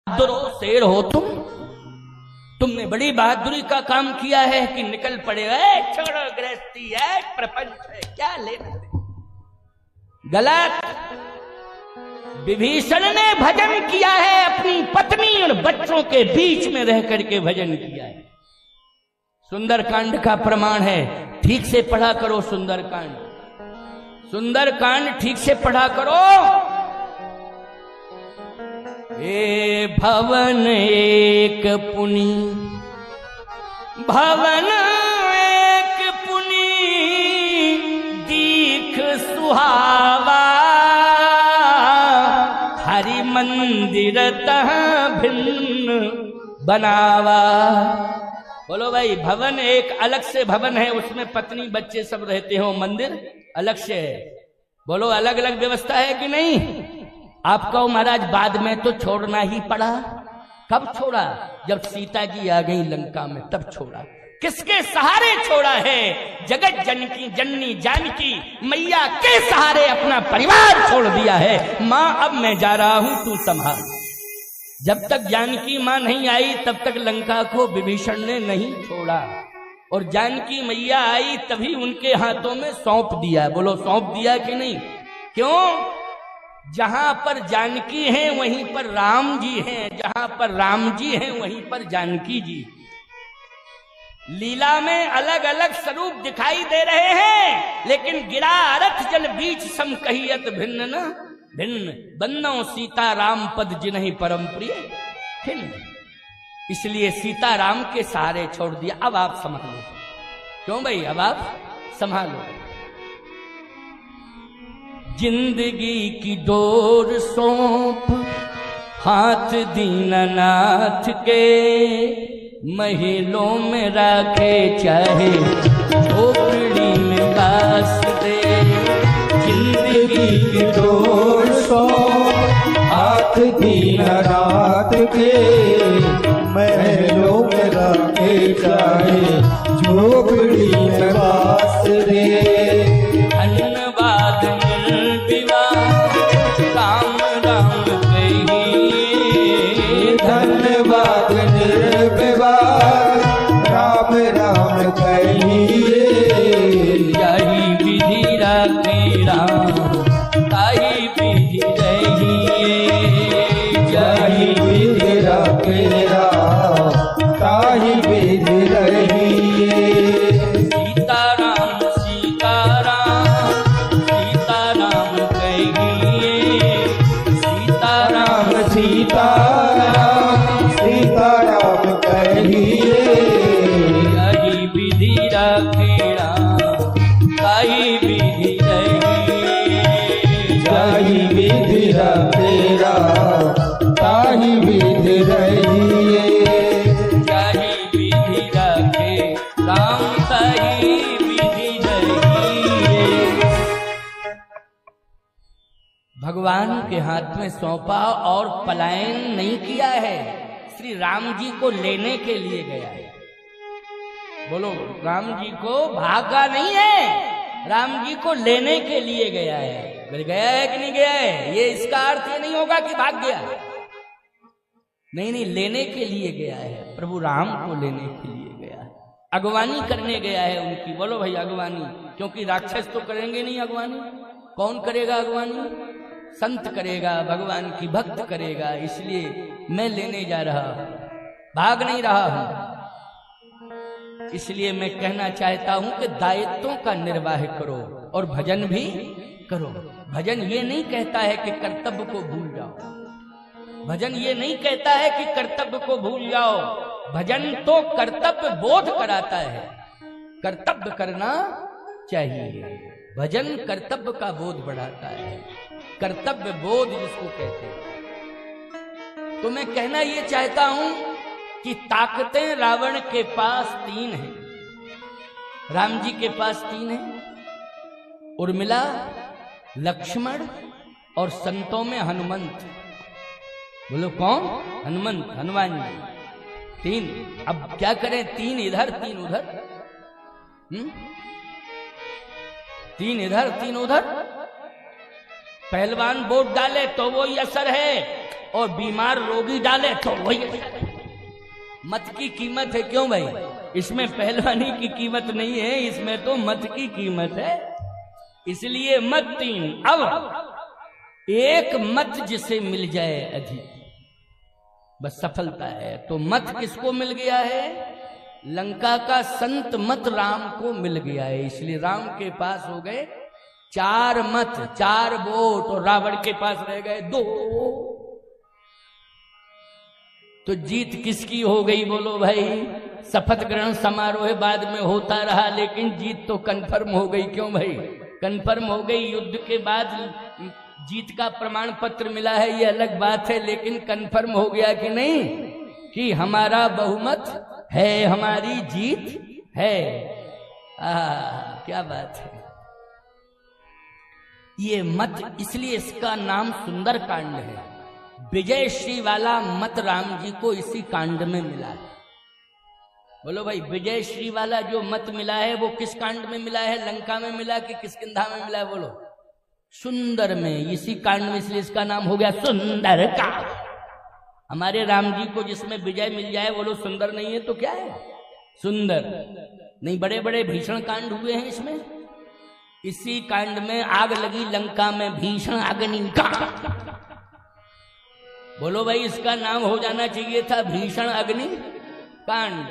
बहादुर शेर हो तुमने बड़ी बहादुरी का काम किया है कि निकल पड़े। छोड़ो गृहस्थी है, प्रपंच है, क्या लेना दे। गलत। विभीषण ने भजन किया है, अपनी पत्नी और बच्चों के बीच में रह करके भजन किया है। सुंदरकांड का प्रमाण है। ठीक से पढ़ा करो सुंदरकांड, सुंदरकांड ठीक से पढ़ा करो। ए भवन एक पुनि, भवन एक पुनि दीख सुहावा, हरि मंदिर तह भिन्न बनावा। बोलो भाई, भवन एक अलग से भवन है, उसमें पत्नी बच्चे सब रहते हो, मंदिर अलग से है। बोलो अलग अलग व्यवस्था है कि नहीं? आपको महाराज बाद में तो छोड़ना ही पड़ा। कब छोड़ा? जब सीता जी आ गई लंका में, तब छोड़ा। किसके सहारे छोड़ा है? जगत जनकी जननी जानकी मैया के सहारे अपना परिवार छोड़ दिया है। मां अब मैं जा रहा हूं, तू संभाल। जब तक जानकी मां नहीं आई तब तक लंका को विभीषण ने नहीं छोड़ा, और जानकी मैया आई तभी उनके हाथों में सौंप दिया। बोलो सौंप दिया कि नहीं? क्यों? जहां पर जानकी है वहीं पर राम जी हैं, जहां पर राम जी हैं वहीं पर जानकी जी। लीला में अलग अलग स्वरूप दिखाई दे रहे हैं, लेकिन गिरा रथ जल बीच सम कहियत भिन्न न भिन्न, बन्नो सीता राम पद जिन्हि परम प्रिय खिन्न। इसलिए सीता राम के सहारे छोड़ दिया। अब आप संभालो। क्यों भाई? अब आप संभालो। जिंदगी की डोर सौंप हाथ दीनानाथ के, महलों में राखे चाहे झोपड़ी में बास दे। जिंदगी की डोर सौंप हाथ दीनानाथ के, महलों में राखे चाहे झोपड़ी में बास दे। धन्यवाद राम राम कहिए, धन्यवाद निर्विवाद राम राम कहिए। यही विधि राखे राम ताही विधि रहिए, यही विधि राखे राम ताही विधि रहिए। सीताराम सीताराम सीताराम कहिए, सीताराम सीताराम सीताराम कहिए। यही विधि राखे राम ताही विधि रहिए, यही विधि राखे राम ताही विधि रहिए। यही विधि राखे राम ताही विधि रहिए। भगवान के हाथ में सौंपा और पलायन नहीं किया है। श्री राम जी को लेने के लिए गया है। बोलो, राम जी को भागा नहीं है, राम जी को लेने के लिए गया है। गया है कि नहीं गया है? ये इसका अर्थ ये नहीं होगा कि भाग गया। नहीं नहीं, लेने के लिए गया है। प्रभु राम को लेने के लिए गया है, अगवानी करने गया है उनकी। बोलो भाई अगवानी, क्योंकि राक्षस तो करेंगे नहीं अगवानी। कौन करेगा अगवानी? संत करेगा, भगवान की भक्त करेगा। इसलिए मैं लेने जा रहा हूं, भाग नहीं रहा हूं। इसलिए मैं कहना चाहता हूं कि दायित्वों का निर्वाह करो और भजन भी करो। भजन ये नहीं कहता है कि कर्तव्य को भूल जाओ, भजन ये नहीं कहता है कि कर्तव्य को भूल जाओ। भजन तो कर्तव्य बोध कराता है, कर्तव्य करना चाहिए। भजन कर्तव्य का बोध बढ़ाता है, कर्तव्य बोध जिसको कहते हैं। तो मैं कहना ये चाहता हूं कि ताकतें रावण के पास 3 हैं, राम जी के पास 3 हैं। उर्मिला, लक्ष्मण और संतों में हनुमंत। बोलो कौन? हनुमंत, हनुमान जी। 3। अब क्या करें? 3 इधर 3 उधर, 3 इधर 3 उधर। पहलवान वोट डाले तो वो ही असर है, और बीमार रोगी डाले तो वही मत की कीमत है। क्यों भाई? इसमें पहलवानी की कीमत नहीं है, इसमें तो मत की कीमत है। इसलिए मत 3। अब एक मत जिसे मिल जाए अधिक बस सफलता है। तो मत किसको मिल गया है? लंका का संत मत राम को मिल गया है। इसलिए राम के पास हो गए 4 मत, 4 वोट, और रावण के पास रह गए 2। तो जीत किसकी हो गई बोलो भाई? शपथ ग्रहण समारोह बाद में होता रहा, लेकिन जीत तो कंफर्म हो गई। क्यों भाई? कंफर्म हो गई। युद्ध के बाद जीत का प्रमाण पत्र मिला है, ये अलग बात है, लेकिन कंफर्म हो गया कि नहीं कि हमारा बहुमत है, हमारी जीत है। क्या बात है। ये मत, इसलिए इसका नाम सुंदर कांड है। विजयश्री वाला मत राम जी को इसी कांड में मिला है। बोलो भाई, विजयश्री वाला जो मत मिला है वो किस कांड में मिला है? लंका में मिला कि किष्किंधा में मिला है? बोलो। सुंदर में, इसी कांड में, इसलिए इसका नाम हो गया सुंदर कांड। हमारे राम जी को जिसमें विजय मिल जाए, बोलो सुंदर नहीं है तो क्या है? सुंदर नहीं। बड़े बड़े भीषण कांड हुए हैं इसमें। इसी कांड में आग लगी लंका में, भीषण अग्निकांड। बोलो भाई, इसका नाम हो जाना चाहिए था भीषण अग्नि कांड,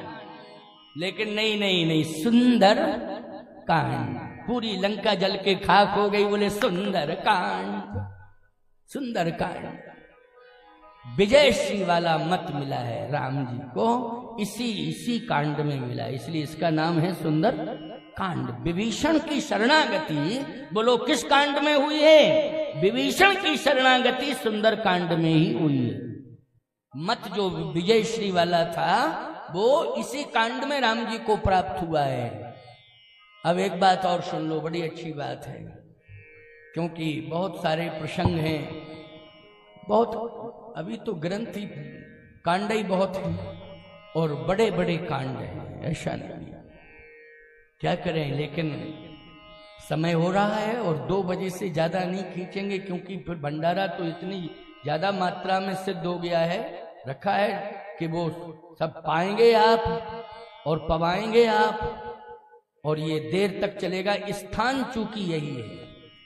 लेकिन नहीं नहीं नहीं, सुंदर कांड। पूरी लंका जल के खाक हो गई, बोले सुंदर कांड, सुंदर कांड। विजयश्री वाला मत मिला है राम जी को, इसी कांड में मिला, इसलिए इसका नाम है सुंदर कांड। विभीषण की शरणागति, बोलो किस कांड में हुई है? विभीषण की शरणागति सुंदर कांड में ही हुई है। मत जो विजयश्री वाला था वो इसी कांड में राम जी को प्राप्त हुआ है। अब एक बात और सुन लो, बड़ी अच्छी बात है, क्योंकि बहुत सारे प्रसंग हैं, बहुत, अभी तो ग्रंथ ही, कांड ही बहुत है और बड़े बड़े कांड हैं, ऐसा नहीं, क्या करें। लेकिन समय हो रहा है और 2 बजे से ज्यादा नहीं खींचेंगे, क्योंकि फिर भंडारा तो इतनी ज्यादा मात्रा में सिद्ध हो गया है, रखा है कि वो सब पाएंगे आप और पवाएंगे आप, और ये देर तक चलेगा। स्थान चूंकि यही है,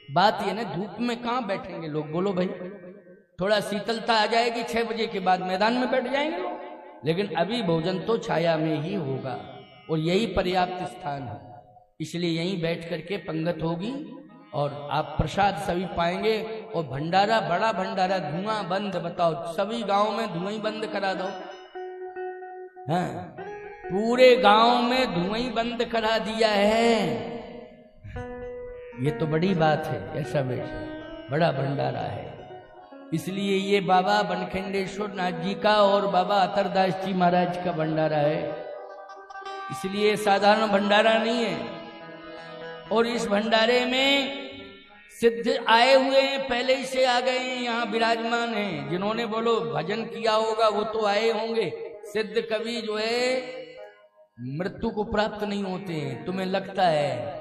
बात ये ना, धूप में कहाँ बैठेंगे लोग? बोलो भाई, थोड़ा शीतलता आ जाएगी 6 बजे के बाद मैदान में बैठ जाएंगे लोग, लेकिन अभी भोजन तो छाया में ही होगा और यही पर्याप्त स्थान है। इसलिए यहीं बैठ करके पंगत होगी और आप प्रसाद सभी पाएंगे। और भंडारा, बड़ा भंडारा, धुआं बंद। बताओ, सभी गांव में धुआं ही बंद करा दो। हाँ, पूरे गांव में धुआं ही बंद करा दिया है। ये तो बड़ी बात है, ऐसा बड़ा भंडारा है। इसलिए ये बाबा बनखंडेश्वर नाथ जी का और बाबा अतरदास जी महाराज का भंडारा है, इसलिए साधारण भंडारा नहीं है। और इस भंडारे में सिद्ध आए हुए हैं, पहले ही से आ गए हैं, यहाँ विराजमान हैं। जिन्होंने बोलो भजन किया होगा वो तो आए होंगे। सिद्ध कवि जो है मृत्यु को प्राप्त नहीं होते हैं, तुम्हें लगता है,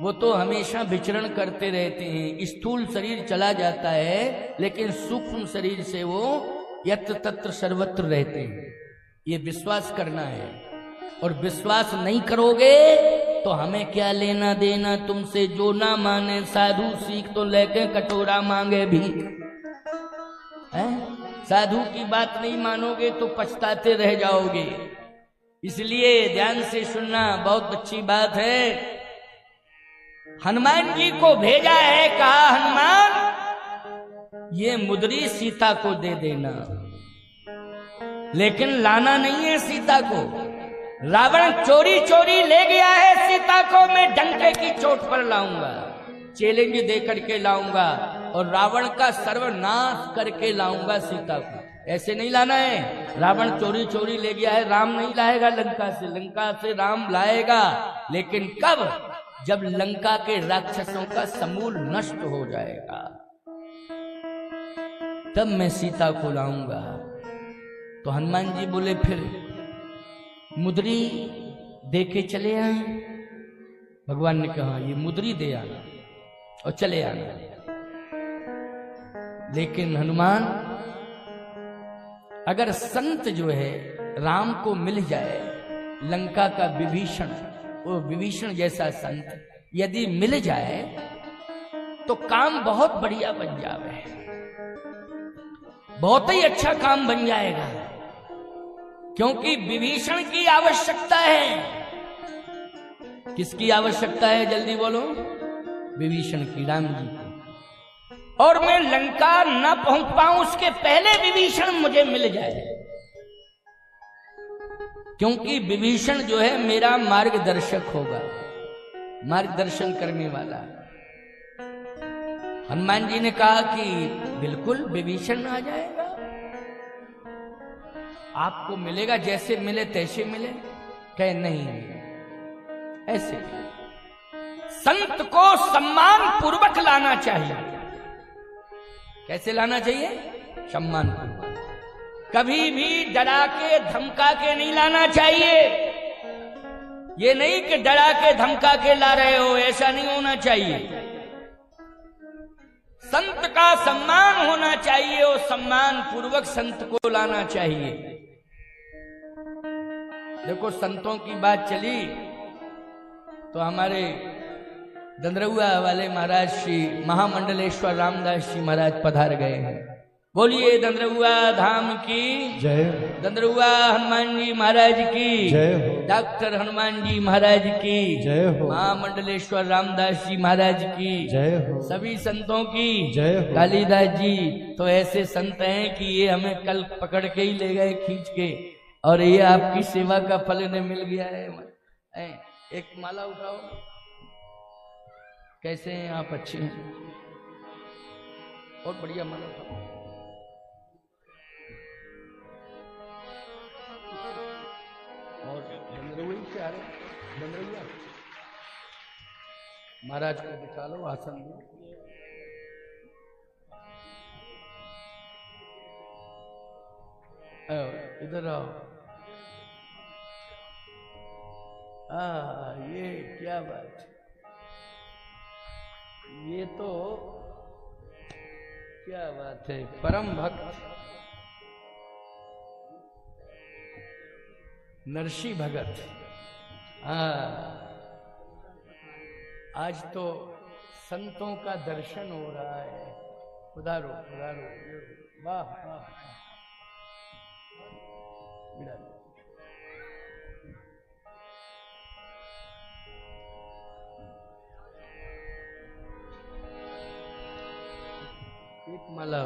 वो तो हमेशा विचरण करते रहते हैं। स्थूल शरीर चला जाता है, लेकिन सूक्ष्म शरीर से वो यत्र तत्र सर्वत्र रहते हैं। ये विश्वास करना है, और विश्वास नहीं करोगे तो हमें क्या लेना देना तुमसे। जो ना माने साधु सीख तो लेके कटोरा मांगे भी। साधु की बात नहीं मानोगे तो पछताते रह जाओगे। इसलिए ध्यान से सुनना, बहुत अच्छी बात है। हनुमान जी को भेजा है, कहा हनुमान ये मुद्री सीता को दे देना, लेकिन लाना नहीं है सीता को। रावण चोरी चोरी ले गया है सीता को, मैं डंके की चोट पर लाऊंगा, चैलेंज दे करके लाऊंगा, और रावण का सर्वनाश करके लाऊंगा सीता को। ऐसे नहीं लाना है। रावण चोरी चोरी ले गया है, राम नहीं लाएगा लंका से, लंका से राम लाएगा, लेकिन कब? जब लंका के राक्षसों का समूल नष्ट हो जाएगा, तब मैं सीता को लाऊंगा। तो हनुमान जी बोले फिर मुद्री दे के चले आए। भगवान ने कहा ये मुद्री दे आना और चले आना। लेकिन हनुमान अगर संत जो है राम को मिल जाए, लंका का विभीषण, वो विभीषण जैसा संत यदि मिल जाए तो काम बहुत बढ़िया बन जावे, बहुत ही अच्छा काम बन जाएगा। क्योंकि विभीषण की आवश्यकता है। किसकी आवश्यकता है जल्दी बोलो? विभीषण की, राम जी को। और मैं लंका न पहुंच पाऊं उसके पहले विभीषण मुझे मिल जाए, क्योंकि विभीषण जो है मेरा मार्गदर्शक होगा, मार्गदर्शन करने वाला। हनुमान जी ने कहा कि बिल्कुल विभीषण आ जाएगा, आपको मिलेगा, जैसे मिले तैसे मिले। कहे नहीं, ऐसे संत को सम्मान पूर्वक लाना चाहिए। कैसे लाना चाहिए? सम्मान पूर्वक। कभी भी डरा के धमका के नहीं लाना चाहिए। ये नहीं कि डरा के धमका के ला रहे हो, ऐसा नहीं होना चाहिए। संत का सम्मान होना चाहिए और सम्मान पूर्वक संत को लाना चाहिए। देखो संतों की बात चली तो हमारे दंदरौआ वाले महाराज श्री महामंडलेश्वर रामदास जी महाराज पधार गए हैं। बोलिए दंदरौआ धाम की जय, दंदरौआ हनुमान जी महाराज की जय हो, डॉक्टर हनुमान जी महाराज की जय हो, महामंडलेश्वर रामदास जी महाराज की जय हो, सभी संतों की जय हो। कालिदास जी तो ऐसे संत हैं कि ये हमें कल पकड़ के ही ले गए खींच के, और ये आपकी सेवा का फल इन्हें मिल गया है। एक माला उठाओ। कैसे हैं आप? अच्छे हैं, बहुत बढ़िया माला उठाओ। और दंदरौआ से आ रहे, दंदरौआ महाराज को बिठा लो, आसन दो। इधर आओ। ये क्या बात, ये तो क्या बात है। परम भक्त नरसी भगत। आज तो संतों का दर्शन हो रहा है। उधारो उधारो, वाह वाह। एक माला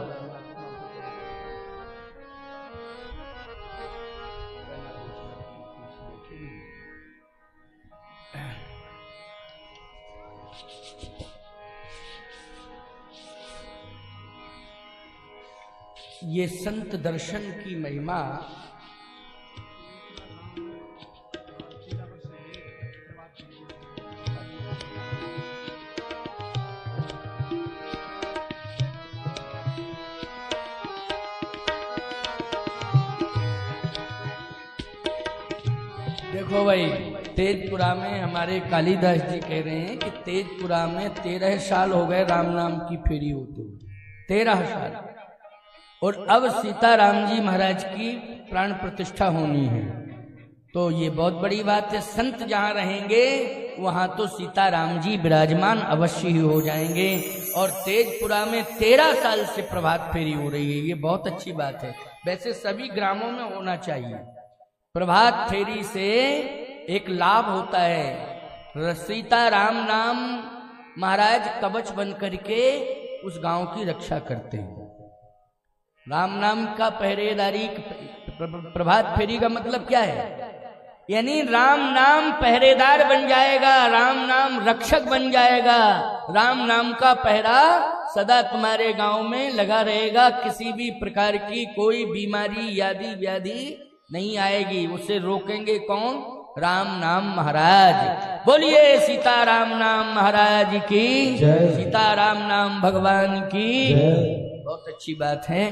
ये संत दर्शन की महिमा देखो भाई, तेजपुरा में हमारे कालिदास जी कह रहे हैं कि तेजपुरा में 13 साल हो गए राम नाम की फेरी होते हुए, 13 साल। और अब सीताराम जी महाराज की प्राण प्रतिष्ठा होनी है, तो ये बहुत बड़ी बात है। संत जहाँ रहेंगे वहाँ तो सीताराम जी विराजमान अवश्य ही हो जाएंगे। और तेजपुरा में 13 साल से प्रभात फेरी हो रही है, ये बहुत अच्छी बात है। वैसे सभी ग्रामों में होना चाहिए। प्रभात फेरी से एक लाभ होता है, सीताराम नाम महाराज कवच बन करके उस गांव की रक्षा करते हैं। राम नाम का पहरेदारी, प्रभात फेरी का मतलब क्या है? यानी राम नाम पहरेदार बन जाएगा, राम नाम रक्षक बन जाएगा, राम नाम का पहरा सदा तुम्हारे गांव में लगा रहेगा। किसी भी प्रकार की कोई बीमारी यादि व्याधि नहीं आएगी, उसे रोकेंगे कौन? राम नाम महाराज। बोलिए सीताराम नाम महाराज की, सीताराम नाम भगवान की। बहुत अच्छी बात है।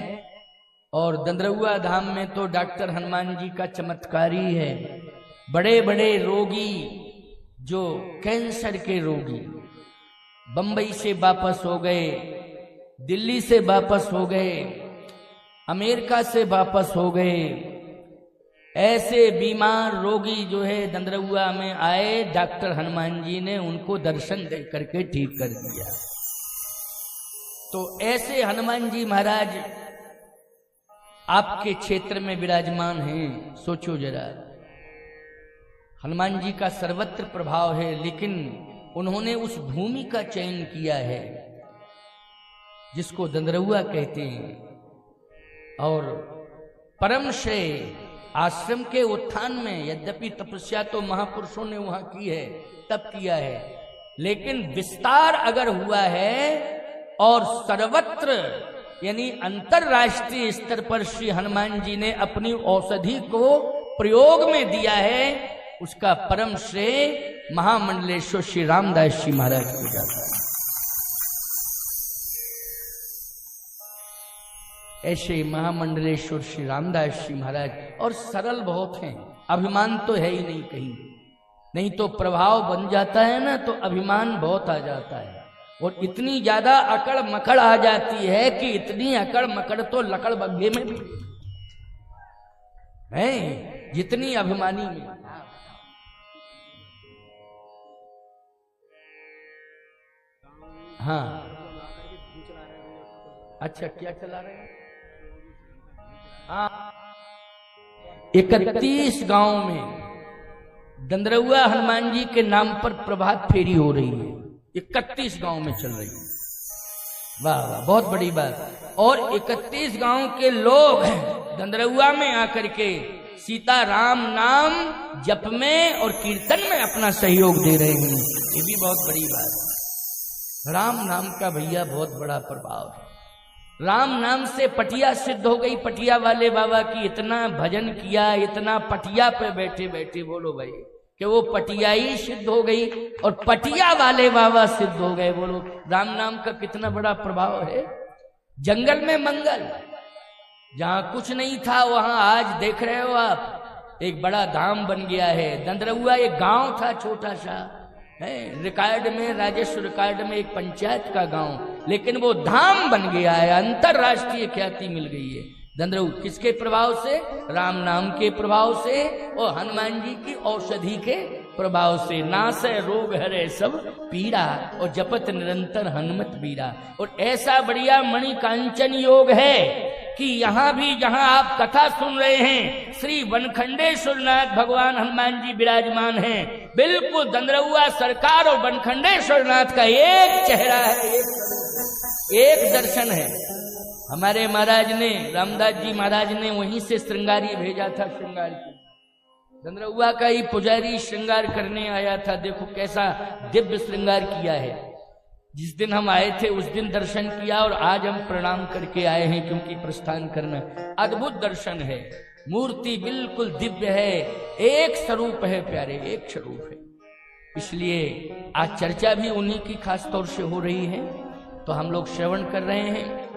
और दंदरौआ धाम में तो डॉक्टर हनुमान जी का चमत्कार ही है। बड़े बड़े रोगी, जो कैंसर के रोगी बंबई से वापस हो गए, दिल्ली से वापस हो गए, अमेरिका से वापस हो गए। ऐसे बीमार रोगी जो है दंदरहुआ में आए, डॉक्टर हनुमान जी ने उनको दर्शन दे करके ठीक कर दिया। तो ऐसे हनुमान जी महाराज आपके क्षेत्र में विराजमान हैं। सोचो जरा, हनुमान जी का सर्वत्र प्रभाव है, लेकिन उन्होंने उस भूमि का चयन किया है जिसको दंदरहुआ कहते हैं। और परम श्रेय आश्रम के उत्थान में, यद्यपि तपस्या तो महापुरुषों ने वहां की है, तप किया है, लेकिन विस्तार अगर हुआ है और सर्वत्र यानी अंतरराष्ट्रीय स्तर पर श्री हनुमान जी ने अपनी औषधि को प्रयोग में दिया है, उसका परम श्रेय महामंडलेश्वर श्री रामदास जी महाराज को जाता है। ऐसे महामंडलेश्वर श्री रामदास जी महाराज, और सरल बहुत हैं, अभिमान तो है ही नहीं कहीं, नहीं तो प्रभाव बन जाता है ना तो अभिमान बहुत आ जाता है, और इतनी ज्यादा अकड़ मकड़ आ जाती है कि इतनी अकड़ मकड़ तो लकड़ बग्घे में भी है, जितनी अभिमानी में। हाँ, अच्छा, क्या चला रहे हैं? हाँ, 31 गांव में दंदरहुआ हनुमान जी के नाम पर प्रभात फेरी हो रही है। 31 गांव में चल रही है। वाह वाह, बहुत बड़ी बात। और 31 गांव के लोग दंदरहुआ में आकर के सीता राम नाम जप में और कीर्तन में अपना सहयोग दे रहे हैं। ये भी बहुत बड़ी बात है। राम नाम का भैया बहुत बड़ा प्रभाव है। राम नाम से पटिया सिद्ध हो गई। पटिया वाले बाबा की इतना भजन किया, इतना पटिया पे बैठे बैठे, बोलो भाई, कि वो पटियाई सिद्ध हो गई और पटिया वाले बाबा सिद्ध हो गए। बोलो, राम नाम का कितना बड़ा प्रभाव है। जंगल में मंगल, जहां कुछ नहीं था वहां आज देख रहे हो आप एक बड़ा धाम बन गया है। दंदरहुआ एक गांव था छोटा सा है, रिकॉर्ड में, राजस्व रिकॉर्ड में एक पंचायत का गांव, लेकिन वो धाम बन गया है, अंतरराष्ट्रीय ख्याति मिल गई है। दंदरहुआ किसके प्रभाव से? राम नाम के प्रभाव से और हनुमान जी की औषधि के प्रभाव से। नासै रोग हरे सब पीड़ा और जपत निरंतर हनुमत बीरा। और ऐसा बढ़िया मणि कांचन योग है कि यहाँ भी जहाँ आप कथा सुन रहे हैं, श्री बनखंडेश्वरनाथ भगवान हनुमान जी विराजमान हैं। बिल्कुल दंदरहुआ सरकार और बनखंडेश्वरनाथ का एक चेहरा है, एक दर्शन है। हमारे महाराज ने, रामदास जी महाराज ने वहीं से श्रृंगारी भेजा था। श्रृंगार की दंदरहुआ का ही पुजारी श्रृंगार करने आया था। देखो कैसा दिव्य श्रृंगार किया है। जिस दिन हम आए थे उस दिन दर्शन किया और आज हम प्रणाम करके आए हैं, क्योंकि प्रस्थान करना अद्भुत दर्शन है। मूर्ति बिल्कुल दिव्य है, एक स्वरूप है प्यारे, एक स्वरूप है। इसलिए आज चर्चा भी उन्हीं की खास तौर से हो रही है, तो हम लोग श्रवण कर रहे हैं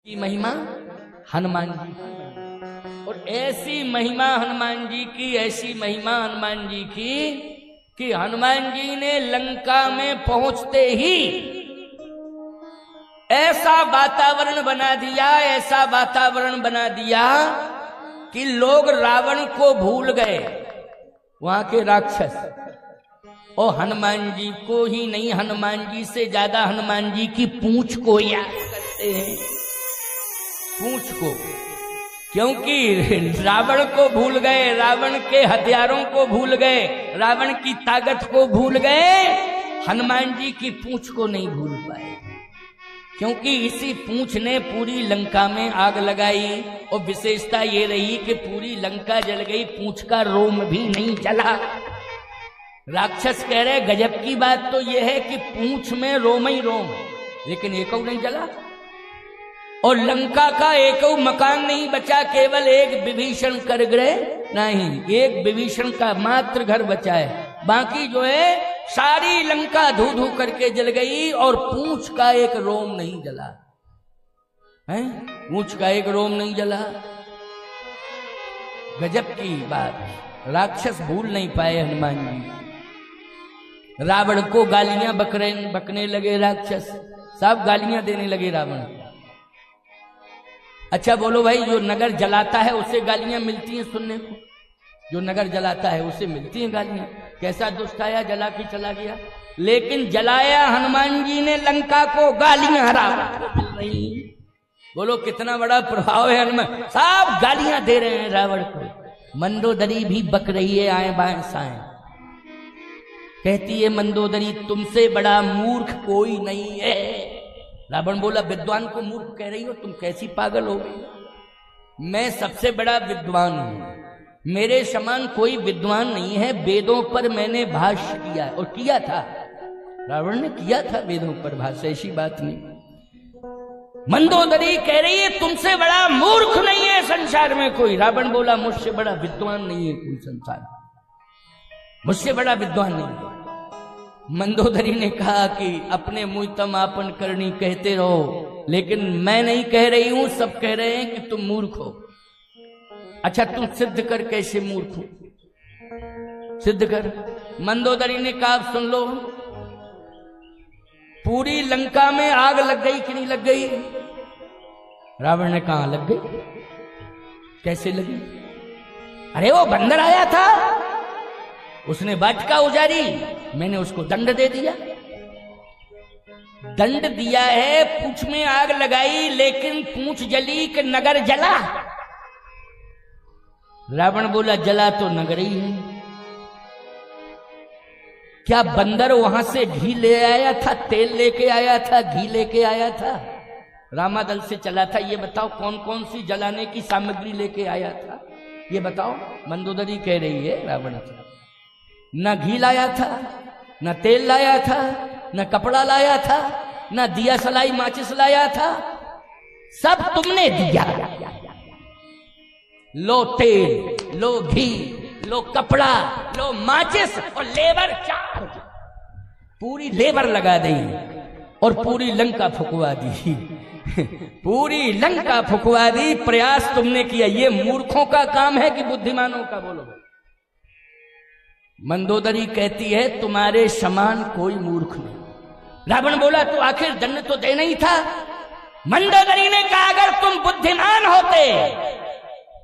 की महिमा हनुमान जी की। और ऐसी महिमा हनुमान जी की, ऐसी महिमा हनुमान जी की कि हनुमान जी ने लंका में पहुंचते ही ऐसा वातावरण बना दिया, ऐसा वातावरण बना दिया कि लोग रावण को भूल गए, वहां के राक्षस, और हनुमान जी को ही नहीं, हनुमान जी से ज्यादा हनुमान जी की पूंछ को याद करते हैं। पूंछ को, क्योंकि रावण को भूल गए, रावण के हथियारों को भूल गए, रावण की ताकत को भूल गए, हनुमान जी की पूंछ को नहीं भूल पाए। क्योंकि इसी पूंछ ने पूरी लंका में आग लगाई, और विशेषता ये रही कि पूरी लंका जल गई, पूंछ का रोम भी नहीं जला। राक्षस कह रहे गजब की बात तो यह है कि पूंछ में रोम ही रोम, लेकिन एक नहीं जला। और लंका का एक मकान नहीं बचा, केवल एक विभीषण कर गृह नहीं, एक विभीषण का मात्र घर बचा है। बाकी जो है सारी लंका धू धू करके जल गई, और पूंछ का एक रोम नहीं जला है, पूंछ का एक रोम नहीं जला। गजब की बात, राक्षस भूल नहीं पाए हनुमान जी। रावण को गालियां बकने लगे राक्षस, सब गालियां देने लगे रावण। अच्छा बोलो भाई, जो नगर जलाता है उसे गालियां मिलती हैं सुनने को? जो नगर जलाता है उसे मिलती हैं गालियां। कैसा दुष्ट आया, जला के चला गया। लेकिन जलाया हनुमान जी ने लंका को, गालियां रावण को मिल रही। बोलो कितना बड़ा प्रभाव है हनुमान, सब गालियां दे रहे हैं रावण को। मंदोदरी भी बक रही है आए बाएं साएं। कहती है मंदोदरी, तुमसे बड़ा मूर्ख कोई नहीं है। रावण बोला, विद्वान को मूर्ख कह रही हो तुम, कैसी पागल हो गई? मैं सबसे बड़ा विद्वान हूं, मेरे समान कोई विद्वान नहीं है। वेदों पर मैंने भाष्य किया, और किया था, रावण ने किया था वेदों पर भाष्य, ऐसी बात नहीं। मंदोदरी कह रही है तुमसे बड़ा मूर्ख नहीं है संसार में कोई। रावण बोला, मुझसे बड़ा विद्वान नहीं है कोई संसार में, मुझसे बड़ा विद्वान नहीं है। मंदोदरी ने कहा कि अपने मुंह तम आपन करनी कहते रहो, लेकिन मैं नहीं कह रही हूं, सब कह रहे हैं कि तुम मूर्ख हो। अच्छा तुम सिद्ध कर, कैसे मूर्ख हो, सिद्ध कर। मंदोदरी ने कहा, सुन लो, पूरी लंका में आग लग गई कि नहीं लग गई? रावण ने कहा, लग गई। कैसे लगी? अरे वो बंदर आया था, उसने वाटिका उजारी, मैंने उसको दंड दे दिया। दंड दिया है, पूंछ में आग लगाई, लेकिन पूंछ जली कि नगर जला? रावण बोला, जला तो नगर ही है। क्या बंदर वहां से घी ले आया था, तेल लेके आया था, घी लेके आया था? रामादल से चला था। ये बताओ कौन कौन सी जलाने की सामग्री लेके आया था, ये बताओ। मंदोदरी कह रही है रावण से, न घी लाया था, न तेल लाया था, न कपड़ा लाया था, न दिया सलाई माचिस लाया था, सब तुमने दिया। लो तेल, लो घी, लो कपड़ा, लो माचिस, और लेबर चार्ज, पूरी लेबर लगा दी और पूरी लंका फुकवा दी। पूरी लंका फुकवा दी। प्रयास तुमने किया। ये मूर्खों का काम है कि बुद्धिमानों का? बोलो। मंदोदरी कहती है, तुम्हारे समान कोई मूर्ख नहीं। रावण बोला, तो आखिर दंड तो देना ही था। मंदोदरी ने कहा, अगर तुम बुद्धिमान होते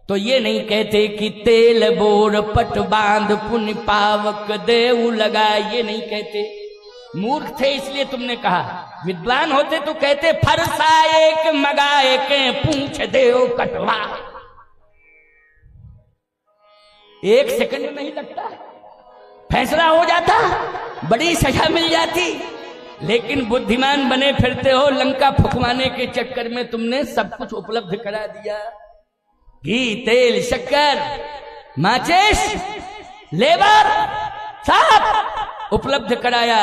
तो ये नहीं कहते कि तेल बोर पट बांध पुण्य पावक देव लगा, ये नहीं कहते। मूर्ख थे इसलिए तुमने कहा। विद्वान होते तो कहते, फरसा एक मगाए के पूछ देव कटवा। 1 सेकंड नहीं लगता, फैसला हो जाता, बड़ी सजा मिल जाती। लेकिन बुद्धिमान बने फिरते हो, लंका फुकवाने के चक्कर में तुमने सब कुछ उपलब्ध करा दिया। घी, तेल, शक्कर, माचिस, लेबर, सब उपलब्ध कराया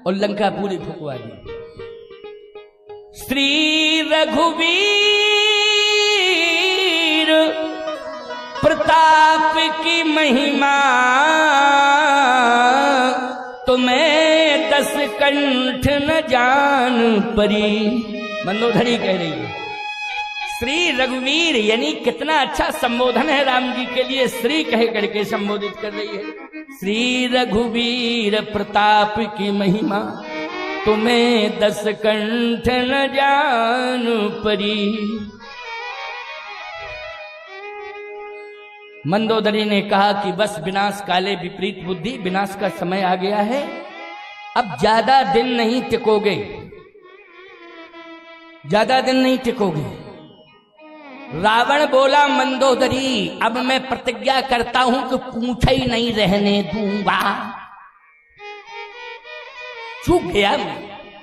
और लंका पूरी फुकवा दी। श्री रघुवीर प्रताप की महिमा, तुम्हें 10 कंठ न जान परी। मंदोदरी कह रही है, श्री रघुवीर यानी कितना अच्छा संबोधन है राम जी के लिए। श्री कह करके संबोधित कर रही है। श्री रघुवीर प्रताप की महिमा, तुम्हें 10 कंठ न जान परी। मंदोदरी ने कहा कि बस विनाश काले विपरीत बुद्धि, विनाश का समय आ गया है, अब ज्यादा दिन नहीं टिकोगे, ज्यादा दिन नहीं टिकोगे। रावण बोला, मंदोदरी अब मैं प्रतिज्ञा करता हूं कि पूछा ही नहीं रहने दूंगा। चूक गया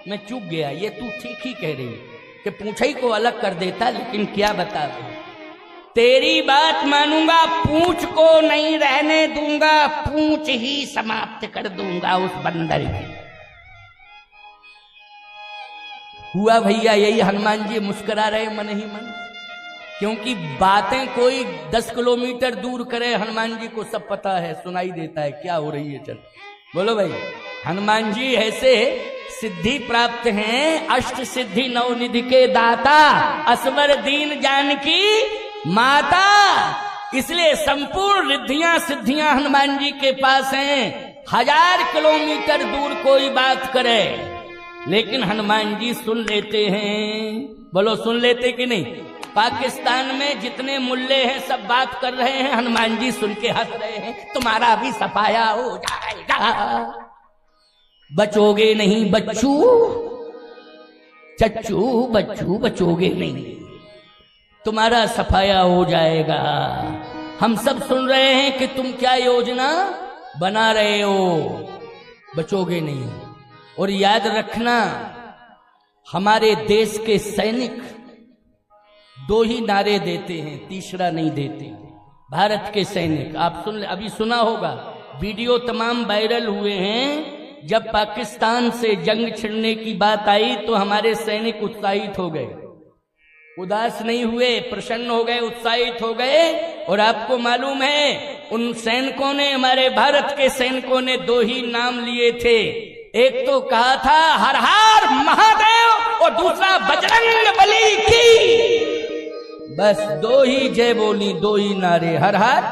मैं चूक गया। ये तू ठीक ही कह रही कि पूछा ही को अलग कर देता, लेकिन क्या बता दो, तेरी बात मानूंगा, पूंछ को नहीं रहने दूंगा, पूंछ ही समाप्त कर दूंगा उस बंदर की। हुआ भैया यही। हनुमान जी मुस्कुरा रहे मन ही मन, क्योंकि बातें कोई 10 किलोमीटर दूर करे, हनुमान जी को सब पता है, सुनाई देता है क्या हो रही है। चल बोलो भाई, हनुमान जी ऐसे सिद्धि प्राप्त हैं, अष्ट सिद्धि नवनिधि के दाता, असवर दीन जानकी माता, इसलिए संपूर्ण रिद्धियां सिद्धियां हनुमान जी के पास हैं। 1000 किलोमीटर दूर कोई बात करे, लेकिन हनुमान जी सुन लेते हैं। बोलो सुन लेते कि नहीं? पाकिस्तान में जितने मुल्ले हैं सब बात कर रहे हैं, हनुमान जी सुन के हंस रहे हैं, तुम्हारा भी सफाया हो जाएगा, बचोगे नहीं बच्चू, चच्चू बच्चू बचोगे नहीं, तुम्हारा सफाया हो जाएगा। हम सब सुन रहे हैं कि तुम क्या योजना बना रहे हो, बचोगे नहीं। और याद रखना, हमारे देश के सैनिक 2 ही नारे देते हैं, तीसरा नहीं देते। भारत के सैनिक, आप अभी सुना होगा, वीडियो तमाम वायरल हुए हैं। जब पाकिस्तान से जंग छिड़ने की बात आई तो हमारे सैनिक उत्साहित हो गए, उदास नहीं हुए, प्रसन्न हो गए, उत्साहित हो गए। और आपको मालूम है, उन सैनिकों ने, हमारे भारत के सैनिकों ने 2 ही नाम लिए थे। एक तो कहा था हर हर महादेव और दूसरा बजरंग बली की। बस 2 ही जय बोली, 2 ही नारे, हर हर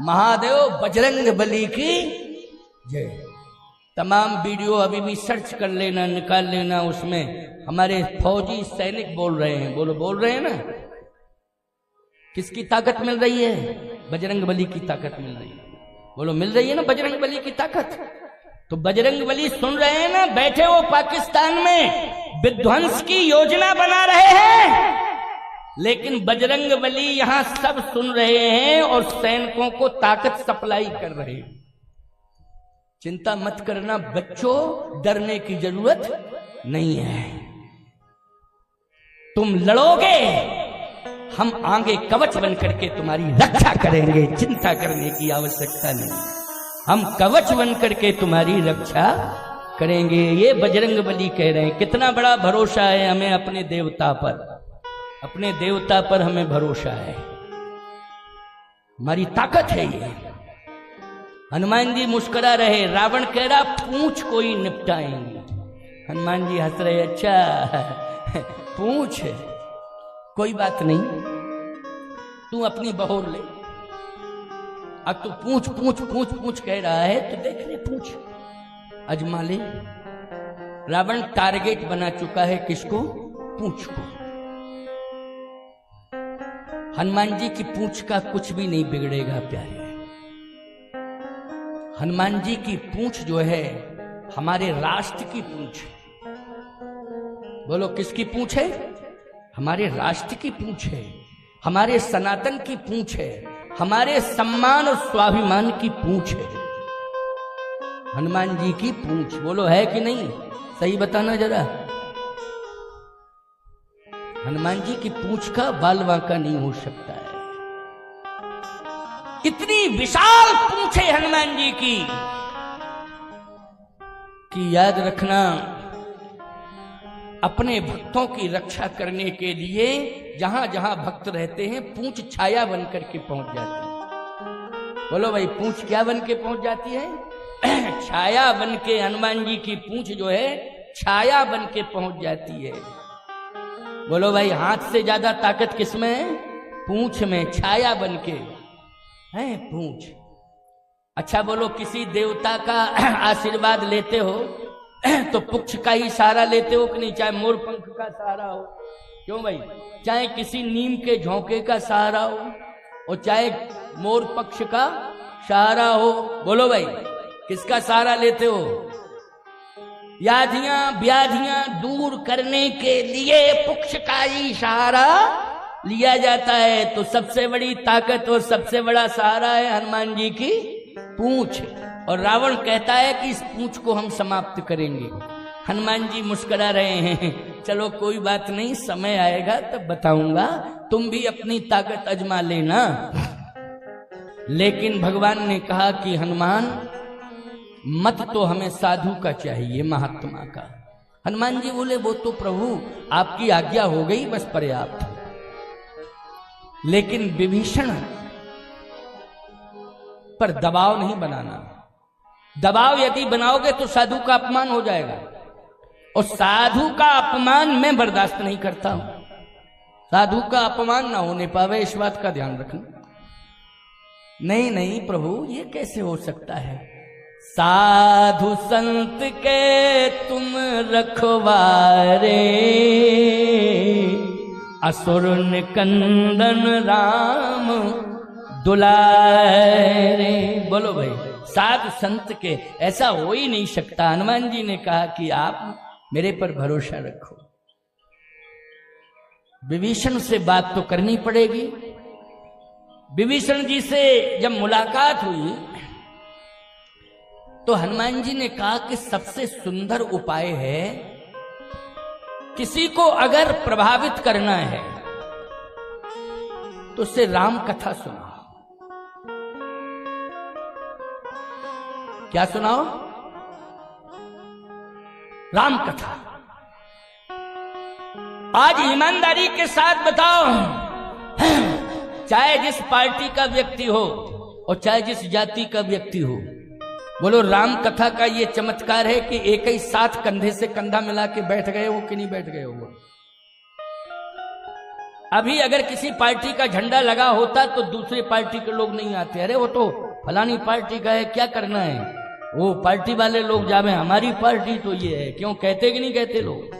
महादेव बजरंग बली की जय। तमाम वीडियो अभी भी सर्च कर लेना, निकाल लेना, उसमें हमारे फौजी सैनिक बोल रहे हैं। बोल रहे हैं ना। किसकी ताकत मिल रही है? बजरंग बली की ताकत मिल रही है। बोलो मिल रही है ना बजरंग बली की ताकत। तो बजरंग बली सुन रहे हैं ना, बैठे वो पाकिस्तान में विध्वंस की योजना बना रहे हैं, लेकिन बजरंग बली यहां सब सुन रहे हैं और सैनिकों को ताकत सप्लाई कर रहे हैं। चिंता मत करना बच्चों, डरने की जरूरत नहीं है। तुम लड़ोगे, हम आगे कवच बन करके तुम्हारी रक्षा करेंगे, चिंता करने की आवश्यकता नहीं। हम कवच बन करके तुम्हारी रक्षा करेंगे। ये बजरंग बली कह रहे हैं। कितना बड़ा भरोसा है हमें अपने देवता पर, अपने देवता पर हमें भरोसा है, हमारी ताकत है ये। हनुमान जी मुस्कुरा रहे, रावण कह रहा पूंछ कोई निपटाएंगे। हनुमान जी हंस रहे, अच्छा पूंछ कोई बात नहीं, तू अपनी बहोर ले। अब तू पूंछ पूंछ पूंछ पूंछ कह रहा है तो देख ले, पूंछ अजमा ले। रावण टारगेट बना चुका है किसको? पूंछ को। हनुमान जी की पूंछ का कुछ भी नहीं बिगड़ेगा प्यारे। हनुमान जी की पूंछ जो है हमारे राष्ट्र की पूंछ। बोलो किसकी पूंछ है? हमारे राष्ट्र की पूंछ है, हमारे सनातन की पूंछ है, हमारे सम्मान और स्वाभिमान की पूंछ है हनुमान जी की पूंछ। बोलो है कि नहीं? सही बताना जरा। हनुमान जी की पूंछ का बाल बांका नहीं हो सकता है। इतनी विशाल पूंछ है हनुमान जी की कि याद रखना, अपने भक्तों की रक्षा करने के लिए जहां जहां भक्त रहते हैं पूंछ छाया बन करके पहुंच जाती है। बोलो भाई, पूंछ क्या बन के पहुंच जाती है? छाया बन के। हनुमान जी की पूंछ जो है छाया बन के पहुंच जाती है। बोलो भाई, हाथ से ज्यादा ताकत किसमें है? पूंछ में, छाया बन के है पूंछ। अच्छा बोलो, किसी देवता का आशीर्वाद लेते हो तो पुच्छ का ही सहारा लेते हो कि नहीं? चाहे मोर पंख का सहारा हो, क्यों भाई? चाहे किसी नीम के झोंके का सहारा हो और चाहे मोर पक्ष का सहारा हो। बोलो भाई, किसका सहारा लेते हो? व्याधियां व्याधियां दूर करने के लिए पुच्छ का ही सहारा लिया जाता है। तो सबसे बड़ी ताकत और सबसे बड़ा सहारा है हनुमान जी की पूंछ। और रावण कहता है कि इस पूंछ को हम समाप्त करेंगे। हनुमान जी मुस्कुरा रहे हैं, चलो कोई बात नहीं, समय आएगा तब बताऊंगा, तुम भी अपनी ताकत अजमा लेना। लेकिन भगवान ने कहा कि हनुमान, मत तो हमें साधु का चाहिए, महात्मा का। हनुमान जी बोले, वो तो प्रभु आपकी आज्ञा हो गई, बस पर्याप्त। लेकिन विभीषण पर दबाव नहीं बनाना। दबाव यदि बनाओगे तो साधु का अपमान हो जाएगा, और साधु का अपमान मैं बर्दाश्त नहीं करता हूं। साधु का अपमान ना होने पावे, इस बात का ध्यान रखना। नहीं नहीं प्रभु, ये कैसे हो सकता है? साधु संत के तुम रखवारे, असुर निकंदन राम दुलारे। बोलो भाई, साधु संत के ऐसा हो ही नहीं सकता। हनुमान जी ने कहा कि आप मेरे पर भरोसा रखो। विभीषण से बात तो करनी पड़ेगी। विभीषण जी से जब मुलाकात हुई तो हनुमान जी ने कहा कि सबसे सुंदर उपाय है, किसी को अगर प्रभावित करना है तो उससे राम कथा सुनाओ। क्या सुनाओ? राम कथा। आज ईमानदारी के साथ बताओ, चाहे जिस पार्टी का व्यक्ति हो और चाहे जिस जाति का व्यक्ति हो, बोलो राम कथा का ये चमत्कार है कि एक ही साथ कंधे से कंधा मिला के बैठ गए हो कि नहीं बैठ गए हो। अभी अगर किसी पार्टी का झंडा लगा होता तो दूसरे पार्टी के लोग नहीं आते, अरे वो तो फलानी पार्टी का है, क्या करना है, वो पार्टी वाले लोग जावे, हमारी पार्टी तो ये है, क्यों कहते कि नहीं कहते लोग।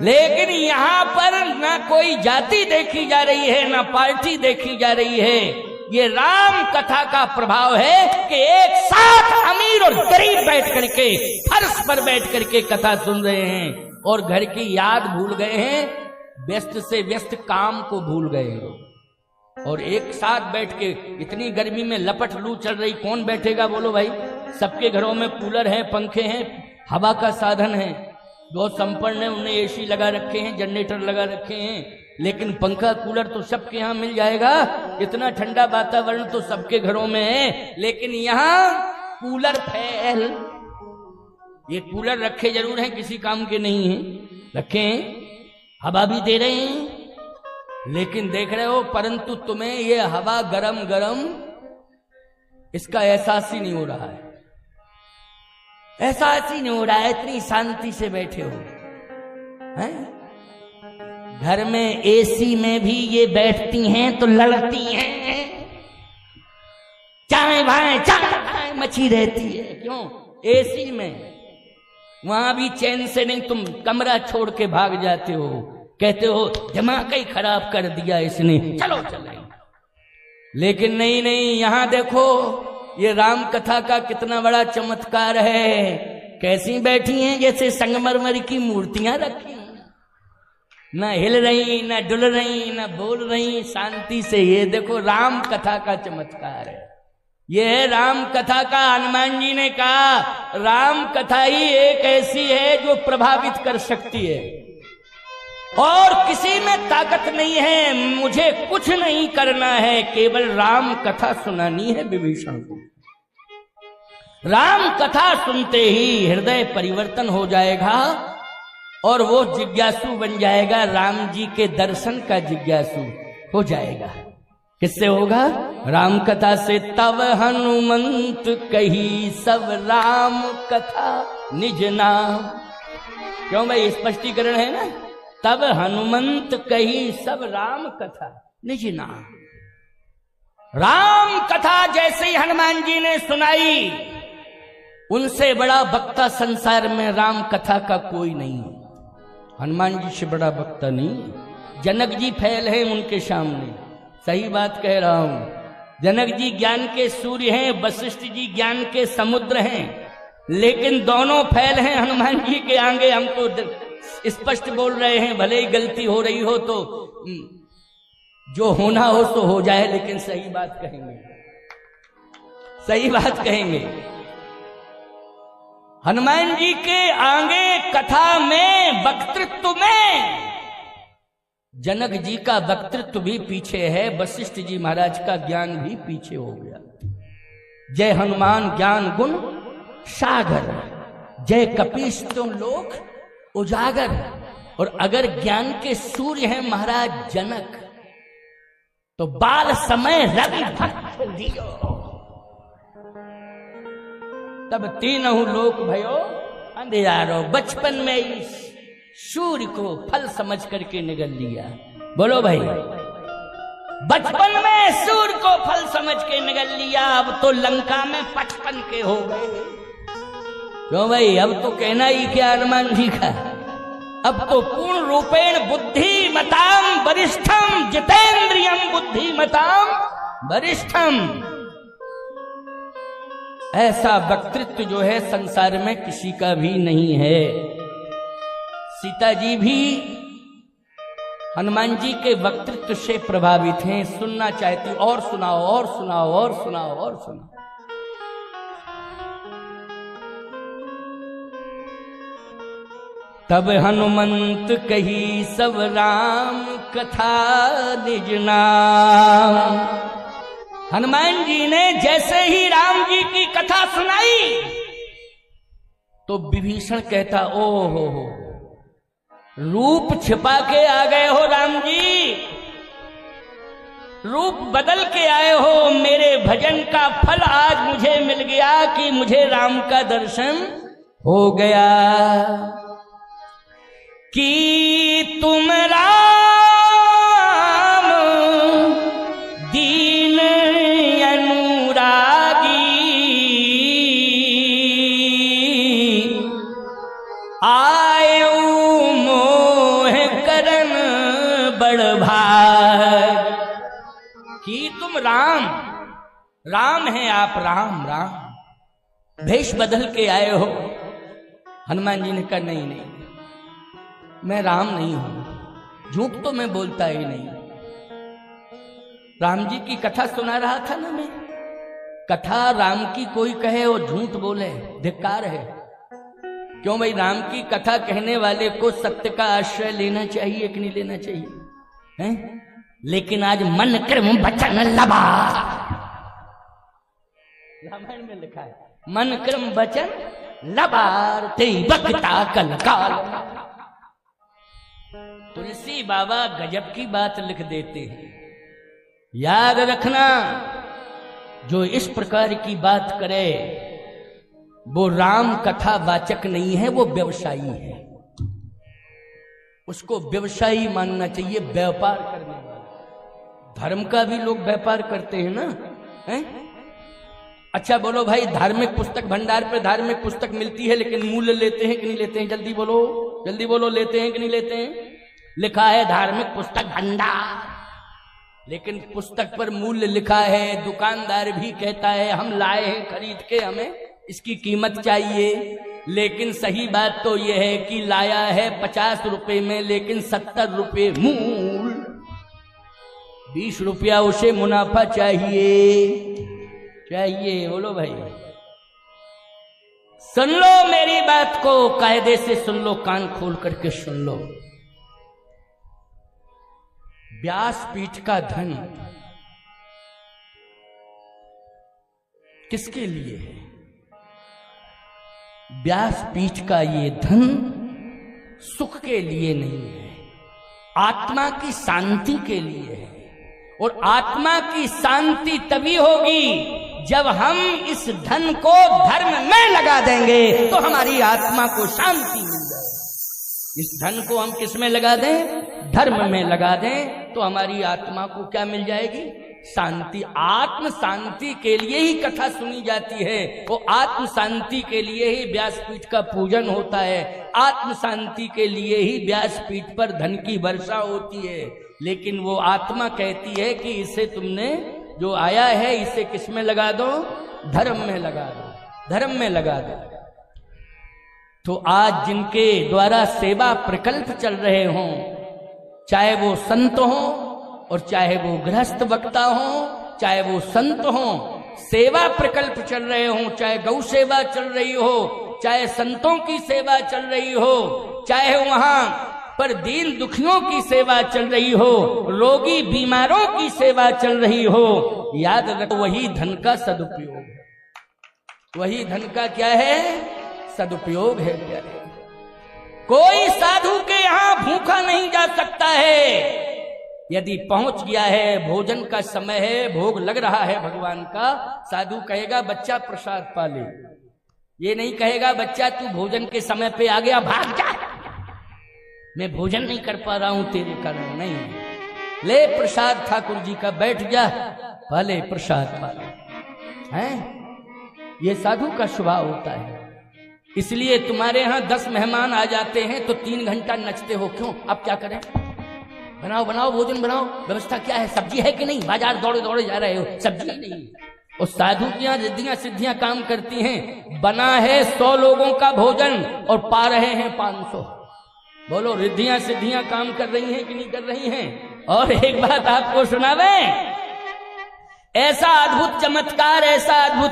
लेकिन यहां पर ना कोई जाति देखी जा रही है, ना पार्टी देखी जा रही है। ये राम कथा का प्रभाव है कि एक साथ अमीर और गरीब बैठ करके फर्श पर बैठ करके कथा सुन रहे हैं और घर की याद भूल गए हैं, व्यस्त से व्यस्त काम को भूल गए हैं और एक साथ बैठ के। इतनी गर्मी में लपट लू चल रही, कौन बैठेगा बोलो भाई। सबके घरों में कूलर है, पंखे हैं, हवा का साधन है, बहुत संपन्न है, उन्हें एसी लगा रखे हैं, जनरेटर लगा रखे हैं, लेकिन पंखा कूलर तो सबके यहाँ मिल जाएगा। इतना ठंडा वातावरण तो सबके घरों में है, लेकिन यहाँ कूलर फेल। ये कूलर रखे जरूर हैं, किसी काम के नहीं हैं, रखे हैं, हवा भी दे रहे हैं, लेकिन देख रहे हो, परंतु तुम्हें ये हवा गरम गरम इसका एहसास ही नहीं हो रहा है, एहसास ही नहीं हो रहा है। इतनी शांति से बैठे हो हैं? घर में एसी में भी ये बैठती हैं तो लड़ती हैं, चाय भाई मची रहती है। क्यों? एसी में। वहां भी चैन से नहीं, तुम कमरा छोड़ के भाग जाते हो, कहते हो दिमाग ही खराब कर दिया इसने, चलो चले। लेकिन नहीं नहीं, यहां देखो ये राम कथा का कितना बड़ा चमत्कार है। कैसी बैठी हैं जैसे संगमरमर की मूर्तियां रखी, न हिल रही, न डुल रही, न बोल रही, शांति से। ये देखो राम कथा का चमत्कार है, ये है राम कथा का। हनुमान जी ने कहा राम कथा ही एक ऐसी है जो प्रभावित कर सकती है और किसी में ताकत नहीं है, मुझे कुछ नहीं करना है, केवल राम कथा सुनानी है विभीषण को। राम कथा सुनते ही हृदय परिवर्तन हो जाएगा और वो जिज्ञासु बन जाएगा, राम जी के दर्शन का जिज्ञासु हो जाएगा। किससे होगा? राम कथा से। तब हनुमंत कही सब राम कथा निज नाम। क्यों भाई, स्पष्टीकरण है ना। तब हनुमंत कही सब राम कथा निज नाम। राम कथा जैसे ही हनुमान जी ने सुनाई, उनसे बड़ा वक्ता संसार में राम कथा का कोई नहीं है। हनुमान जी से बड़ा वक्ता नहीं। जनक जी फैल हैं उनके सामने, सही बात कह रहा हूं। जनक जी ज्ञान के सूर्य हैं, वशिष्ठ जी ज्ञान के समुद्र हैं, लेकिन दोनों फैल हैं हनुमान जी के आगे। हम तो स्पष्ट बोल रहे हैं, भले ही गलती हो रही हो तो जो होना हो सो हो जाए, लेकिन सही बात कहेंगे, सही बात कहेंगे। हनुमान जी के आगे कथा में, वक्तृत्व में जनक जी का वक्तृत्व भी पीछे है, वशिष्ठ जी महाराज का ज्ञान भी पीछे हो गया। जय हनुमान ज्ञान गुण सागर, जय कपीश तुम लोक उजागर। और अगर ज्ञान के सूर्य हैं महाराज जनक, तो बाल समय रवि भक्त दियो, तब तीनों लोक भयो अंधियारो। बचपन में इस सूर्य को फल समझ करके निगल लिया। बोलो भाई, बचपन में सूर को फल समझ के निगल लिया, अब तो लंका में 55 के हो गए। क्यों भाई, अब तो कहना ही क्या हनुमान जी का, अब तो पूर्ण रूपेण बुद्धिमताम वरिष्ठम जितेंद्रियम बुद्धिमताम वरिष्ठम। ऐसा वक्तृत्व जो है संसार में किसी का भी नहीं है। सीता जी भी हनुमान जी के वक्तृत्व से प्रभावित हैं, सुनना चाहती, और सुनाओ और सुनाओ और सुनाओ और सुनाओ। तब हनुमंत कही सब राम कथा निज नाम। हनुमान जी ने जैसे ही राम जी की कथा सुनाई तो विभीषण कहता, ओ हो, रूप छिपा के आ गए हो राम जी, रूप बदल के आए हो। मेरे भजन का फल आज मुझे मिल गया कि मुझे राम का दर्शन हो गया। कि तुम राम दीन अनुरागी, आयु मोह करन बड़ भाग। कि तुम राम, राम हैं आप, राम राम भेष बदल के आए हो। हनुमान जी ने कहा, नहीं नहीं, मैं राम नहीं हूं, झूठ तो मैं बोलता ही नहीं। राम जी की कथा सुना रहा था ना मैं, कथा राम की कोई कहे और झूठ बोले, धिक्कार है। क्यों भाई, राम की कथा कहने वाले को सत्य का आश्रय लेना चाहिए कि नहीं लेना चाहिए, हैं? लेकिन आज मन क्रम वचन लबा, रामायण में लिखा है, मन क्रम वचन लबार ते बकता कल काल। तुलसी बाबा गजब की बात लिख देते हैं। याद रखना, जो इस प्रकार की बात करे वो राम कथा वाचक नहीं है, वो व्यवसायी है। उसको व्यवसायी मानना चाहिए, व्यापार करने वाला। धर्म का भी लोग व्यापार करते हैं ना, हैं? अच्छा बोलो भाई, धार्मिक पुस्तक भंडार पे धार्मिक पुस्तक मिलती है, लेकिन मूल्य लेते हैं कि नहीं लेते हैं? जल्दी बोलो, जल्दी बोलो, लेते हैं कि नहीं लेते हैं? लिखा है धार्मिक पुस्तक भंडार, लेकिन पुस्तक पर मूल्य लिखा है। दुकानदार भी कहता है हम लाए हैं खरीद के, हमें इसकी कीमत चाहिए। लेकिन सही बात तो यह है कि लाया है 50 रुपए में, लेकिन 70 रुपए मूल, 20 रुपया उसे मुनाफा चाहिए। बोलो भाई, सुन लो मेरी बात को, कायदे से सुन लो, कान खोल करके सुन लो। व्यासपीठ का धन किसके लिए है? व्यासपीठ का ये धन सुख के लिए नहीं है, आत्मा की शांति के लिए है। और आत्मा की शांति तभी होगी जब हम इस धन को धर्म में लगा देंगे, तो हमारी आत्मा को शांति मिल जाए। इस धन को हम किस में लगा दें? धर्म में लगा दें, तो हमारी आत्मा को क्या मिल जाएगी? शांति। आत्म शांति के लिए ही कथा सुनी जाती है, वो आत्म शांति के लिए ही व्यासपीठ का पूजन होता है, आत्म शांति के लिए ही व्यासपीठ पर धन की वर्षा होती है। लेकिन वो आत्मा कहती है कि इसे तुमने जो आया है इसे किस में लगा दो? धर्म में लगा दो, धर्म में लगा दो। तो आज जिनके द्वारा सेवा प्रकल्प चल रहे हों, चाहे वो संत हों और चाहे वो गृहस्थ वक्ता हों, चाहे वो संत हों, सेवा प्रकल्प चल रहे हों, चाहे गौ सेवा चल रही हो, चाहे संतों की सेवा चल रही हो, चाहे वहां पर दीन दुखियों की सेवा चल रही हो, रोगी बीमारों की सेवा चल रही हो, याद रखो वही धन का सदुपयोग है। वही धन का क्या है? सदुपयोग है। प्यारे, कोई साधु के यहां भूखा नहीं जा सकता है। यदि पहुंच गया है, भोजन का समय है, भोग लग रहा है भगवान का, साधु कहेगा बच्चा प्रसाद पा ले। ये नहीं कहेगा बच्चा तू भोजन के समय पे आ गया भाग जा, मैं भोजन नहीं कर पा रहा हूं तेरे कारण। नहीं, ले प्रसाद ठाकुर जी का, बैठ जा, पहले प्रसाद पाले। हैं, ये साधु का स्वभाव होता है। इसलिए तुम्हारे यहाँ 10 मेहमान आ जाते हैं तो 3 घंटा नचते हो, क्यों? अब क्या करें? बनाओ बनाओ, भोजन बनाओ, व्यवस्था क्या है, सब्जी है कि नहीं? बाजार दौड़े दौड़े जा रहे हो, सब्जी ही नहीं। और साधु की यहाँ रिद्धियां सिद्धियां काम करती हैं। बना है 100 लोगों का भोजन और पा रहे हैं 500। बोलो, रिद्धियां सिद्धियां काम कर रही हैं कि नहीं कर रही हैं? और एक बात आपको सुनावे, ऐसा अद्भुत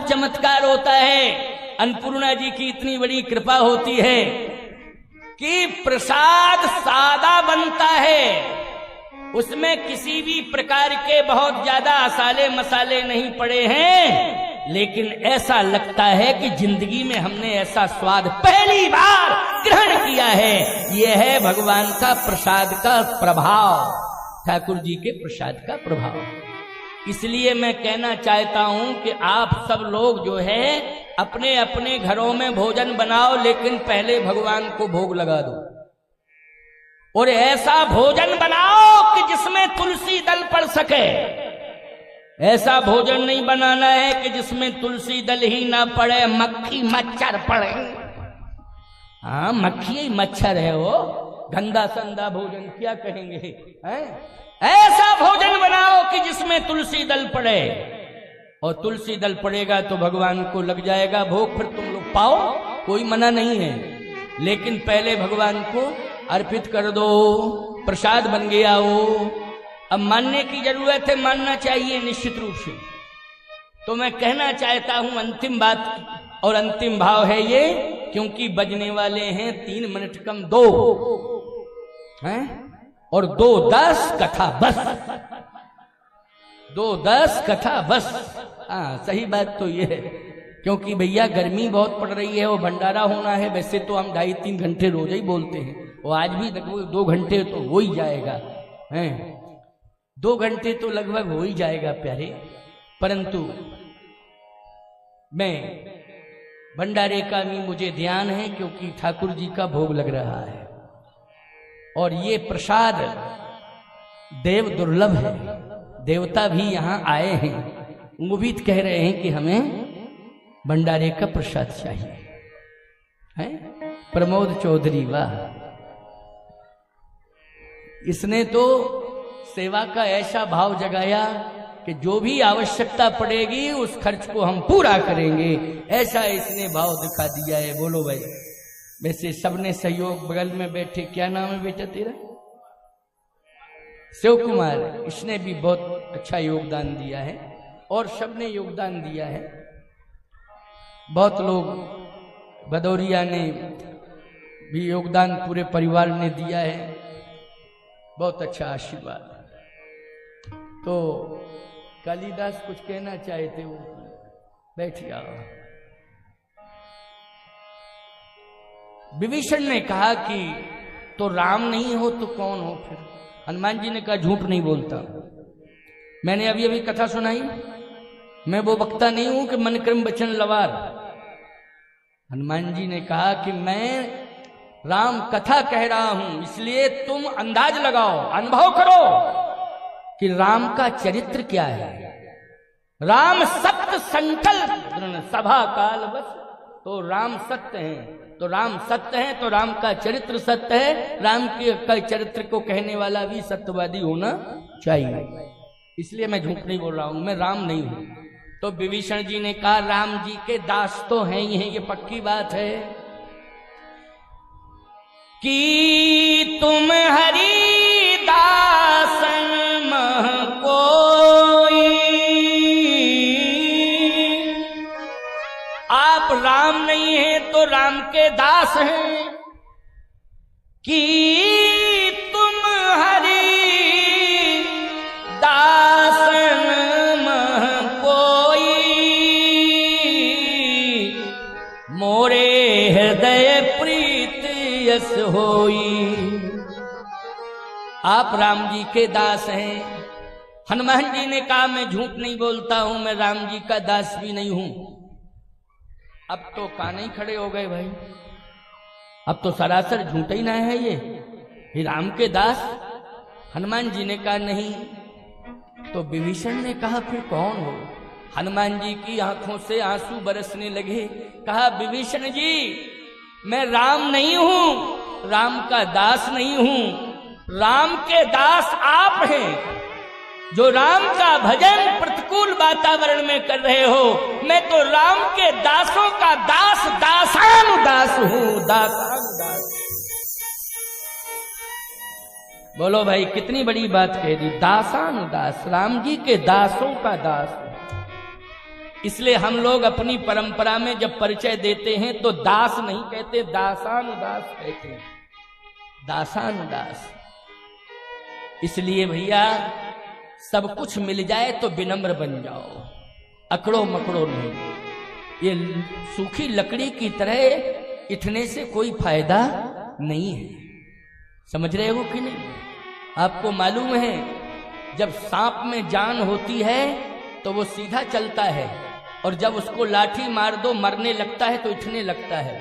चमत्कार होता है। अन्नपूर्णा जी की इतनी बड़ी कृपा होती है कि प्रसाद सादा बनता है, उसमें किसी भी प्रकार के बहुत ज्यादा मसाले मसाले नहीं पड़े हैं, लेकिन ऐसा लगता है कि जिंदगी में हमने ऐसा स्वाद पहली बार ग्रहण किया है। यह है भगवान का प्रसाद का प्रभाव, ठाकुर जी के प्रसाद का प्रभाव। इसलिए मैं कहना चाहता हूं कि आप सब लोग जो है अपने अपने घरों में भोजन बनाओ, लेकिन पहले भगवान को भोग लगा दो। और ऐसा भोजन बनाओ कि जिसमें तुलसी दल पड़ सके। ऐसा भोजन नहीं बनाना है कि जिसमें तुलसी दल ही ना पड़े, मक्खी मच्छर पड़े। हाँ, मक्खी मच्छर है वो, गंदा संदा भोजन क्या कहेंगे, हैं? ऐसा भोजन बनाओ कि जिसमें तुलसी दल पड़े, और तुलसी दल पड़ेगा तो भगवान को लग जाएगा भोग, फिर तुम लोग पाओ, कोई मना नहीं है। लेकिन पहले भगवान को अर्पित कर दो, प्रसाद बन गया वो। अब मानने की जरूरत है, मानना चाहिए निश्चित रूप से। तो मैं कहना चाहता हूं अंतिम बात और अंतिम भाव है ये, क्योंकि बजने वाले हैं 3 मिनट कम 2 हैं, और 2:10 कथा बस, 2:10 कथा बस। हाँ, सही बात तो ये है, क्योंकि भैया गर्मी बहुत पड़ रही है और भंडारा होना है। वैसे तो हम 2.5-3 घंटे रोज ही बोलते हैं, और आज भी लगभग 2 घंटे तो हो ही जाएगा, हैं? 2 घंटे तो लगभग हो ही जाएगा प्यारे। परंतु मैं भंडारे का भी मुझे ध्यान है, क्योंकि ठाकुर जी का भोग लग रहा है, और ये प्रसाद देव दुर्लभ है। देवता भी यहाँ आए हैं, वो भी कह रहे हैं कि हमें भंडारे का प्रसाद चाहिए, है? प्रमोद चौधरी, वाह, इसने तो सेवा का ऐसा भाव जगाया कि जो भी आवश्यकता पड़ेगी उस खर्च को हम पूरा करेंगे, ऐसा इसने भाव दिखा दिया है। बोलो भाई। वैसे सबने सहयोग, बगल में बैठे, क्या नाम है बेटा तेरा? शिव कुमार, इसने भी बहुत अच्छा योगदान दिया है, और सबने योगदान दिया है। बहुत लोग, भदौरिया ने भी योगदान पूरे परिवार ने दिया है, बहुत अच्छा आशीर्वाद। तो कालिदास कुछ कहना चाहते हो, बैठ जाओ। विभीषण ने कहा कि तो राम नहीं हो तो कौन हो फिर? हनुमान जी ने कहा झूठ नहीं बोलता। मैंने अभी अभी कथा सुनाई, मैं वो वक्ता नहीं हूं कि मन क्रम वचन लवार। हनुमान जी ने कहा कि मैं राम कथा कह रहा हूं, इसलिए तुम अंदाज लगाओ, अनुभव करो कि राम का चरित्र क्या है। राम सत्य संकल्प सभा काल बस, तो राम सत्य हैं, तो राम सत्य है तो राम का चरित्र सत्य है। राम के चरित्र को कहने वाला भी सत्यवादी होना चाहिए, इसलिए मैं झूठ नहीं बोल रहा हूं, मैं राम नहीं हूं। तो विभीषण जी ने कहा राम जी के दास तो हैं ही हैं, ये पक्की बात है कि तुम हरि दासन मह कोई, आप राम नहीं हैं तो राम के दास हैं, कि तुम हरि दासन मह कोई, मोरे हृदय प्रीत यस होई। आप राम जी के दास हैं। हनुमान जी ने कहा मैं झूठ नहीं बोलता हूं, मैं राम जी का दास भी नहीं हूं। अब तो कान ही खड़े हो गए भाई, अब तो सरासर झूठ ही ना है ये राम के दास। हनुमान जी ने कहा नहीं। तो विभीषण ने कहा फिर कौन हो? हनुमान जी की आंखों से आंसू बरसने लगे। कहा विभीषण जी, मैं राम नहीं हूं, राम का दास नहीं हूं, राम के दास आप हैं। जो राम का भजन प्रतिकूल वातावरण में कर रहे हो, मैं तो राम के दासों का दास, दासानुदास हूं, दासानुदास। बोलो भाई, कितनी बड़ी बात कह दी, दासानुदास, राम जी के दासों का दास। इसलिए हम लोग अपनी परंपरा में जब परिचय देते हैं तो दास नहीं कहते, दासानुदास कहते हैं, दासानुदास। इसलिए भैया सब कुछ मिल जाए तो विनम्र बन जाओ, अकड़ो मकड़ो नहीं। ये सूखी लकड़ी की तरह इठने से कोई फायदा नहीं है। समझ रहे हो कि नहीं? आपको मालूम है जब सांप में जान होती है तो वो सीधा चलता है, और जब उसको लाठी मार दो मरने लगता है तो इठने लगता है।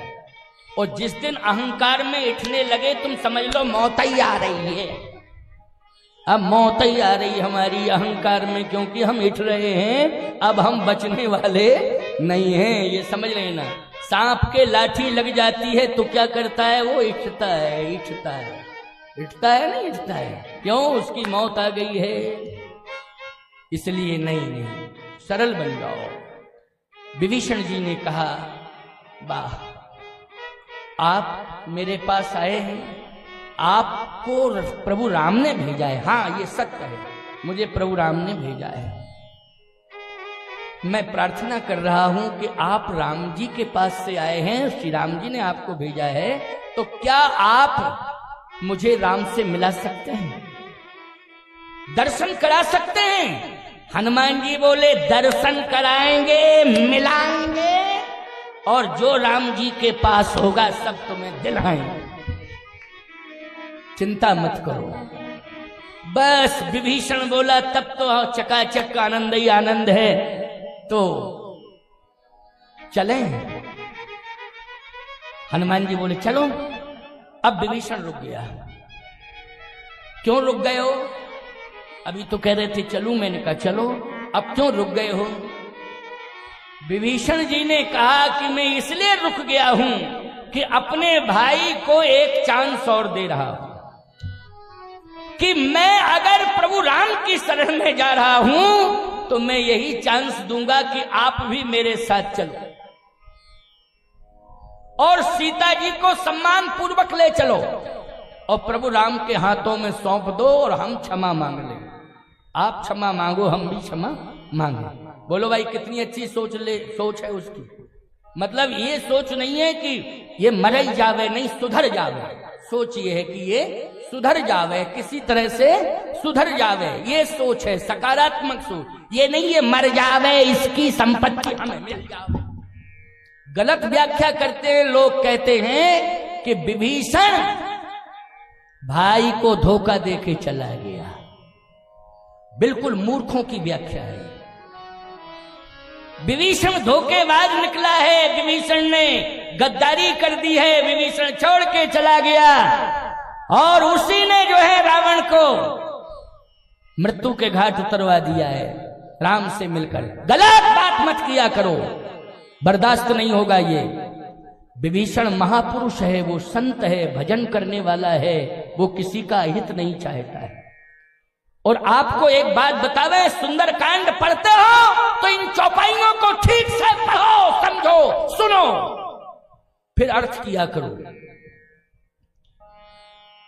और जिस दिन अहंकार में इठने लगे, तुम समझ लो मौत ही आ रही है। अब मौत ही आ रही हमारी अहंकार में, क्योंकि हम इठ रहे हैं, अब हम बचने वाले नहीं हैं। ये समझ लेना। सांप के लाठी लग जाती है तो क्या करता है? वो इठता है, इठता है, इठता है, नहीं इठता है। क्यों? उसकी मौत आ गई है। इसलिए नहीं, सरल बन जाओ। विभीषण जी ने कहा, वाह, आप मेरे पास आए हैं, आपको प्रभु राम ने भेजा है। हाँ, ये सत्य है, मुझे प्रभु राम ने भेजा है। मैं प्रार्थना कर रहा हूं कि आप राम जी के पास से आए हैं, श्री राम जी ने आपको भेजा है, तो क्या आप मुझे राम से मिला सकते हैं, दर्शन करा सकते हैं? हनुमान जी बोले, दर्शन कराएंगे, मिलाएंगे, और जो राम जी के पास होगा सब तुम्हें दिलाएंगे, चिंता मत करो। बस विभीषण बोला, तब तो चकाचक आनंद ही आनंद है, तो चलें। हनुमान जी बोले चलो। अब विभीषण रुक गया। क्यों रुक गए हो? अभी तो कह रहे थे चलूं, मैंने कहा चलो, अब क्यों रुक गए हो? विभीषण जी ने कहा कि मैं इसलिए रुक गया हूं कि अपने भाई को एक चांस और दे रहा हूं, कि मैं अगर प्रभु राम की शरण में जा रहा हूं तो मैं यही चांस दूंगा कि आप भी मेरे साथ चलो और सीता जी को सम्मान पूर्वक ले चलो और प्रभु राम के हाथों में सौंप दो और हम क्षमा मांग लें। आप क्षमा मांगो, हम भी क्षमा मांगे। बोलो भाई, कितनी अच्छी सोच है उसकी। मतलब ये सोच नहीं है कि ये मर ही जावे, नहीं, सुधर जावे। सोच ये है कि ये सुधर जावे, किसी तरह से सुधर जावे, ये सोच है, सकारात्मक सोच। ये नहीं ये मर जावे, इसकी संपत्ति हमें मिल जावे। गलत व्याख्या करते हैं लोग, कहते हैं कि विभीषण भाई को धोखा देके चला गया। बिल्कुल मूर्खों की व्याख्या है। विभीषण धोखेबाज निकला है, विभीषण ने गद्दारी कर दी है, विभीषण छोड़ के चला गया और उसी ने जो है रावण को मृत्यु के घाट उतरवा दिया है राम से मिलकर। गलत बात मत किया करो, बर्दाश्त नहीं होगा ये। विभीषण महापुरुष है, वो संत है, भजन करने वाला है, वो किसी का हित नहीं चाहता है। और आपको एक बात बतावे, सुंदरकांड पढ़ते हो तो इन चौपाइयों को ठीक से पढ़ो, समझो, सुनो, फिर अर्थ किया करो।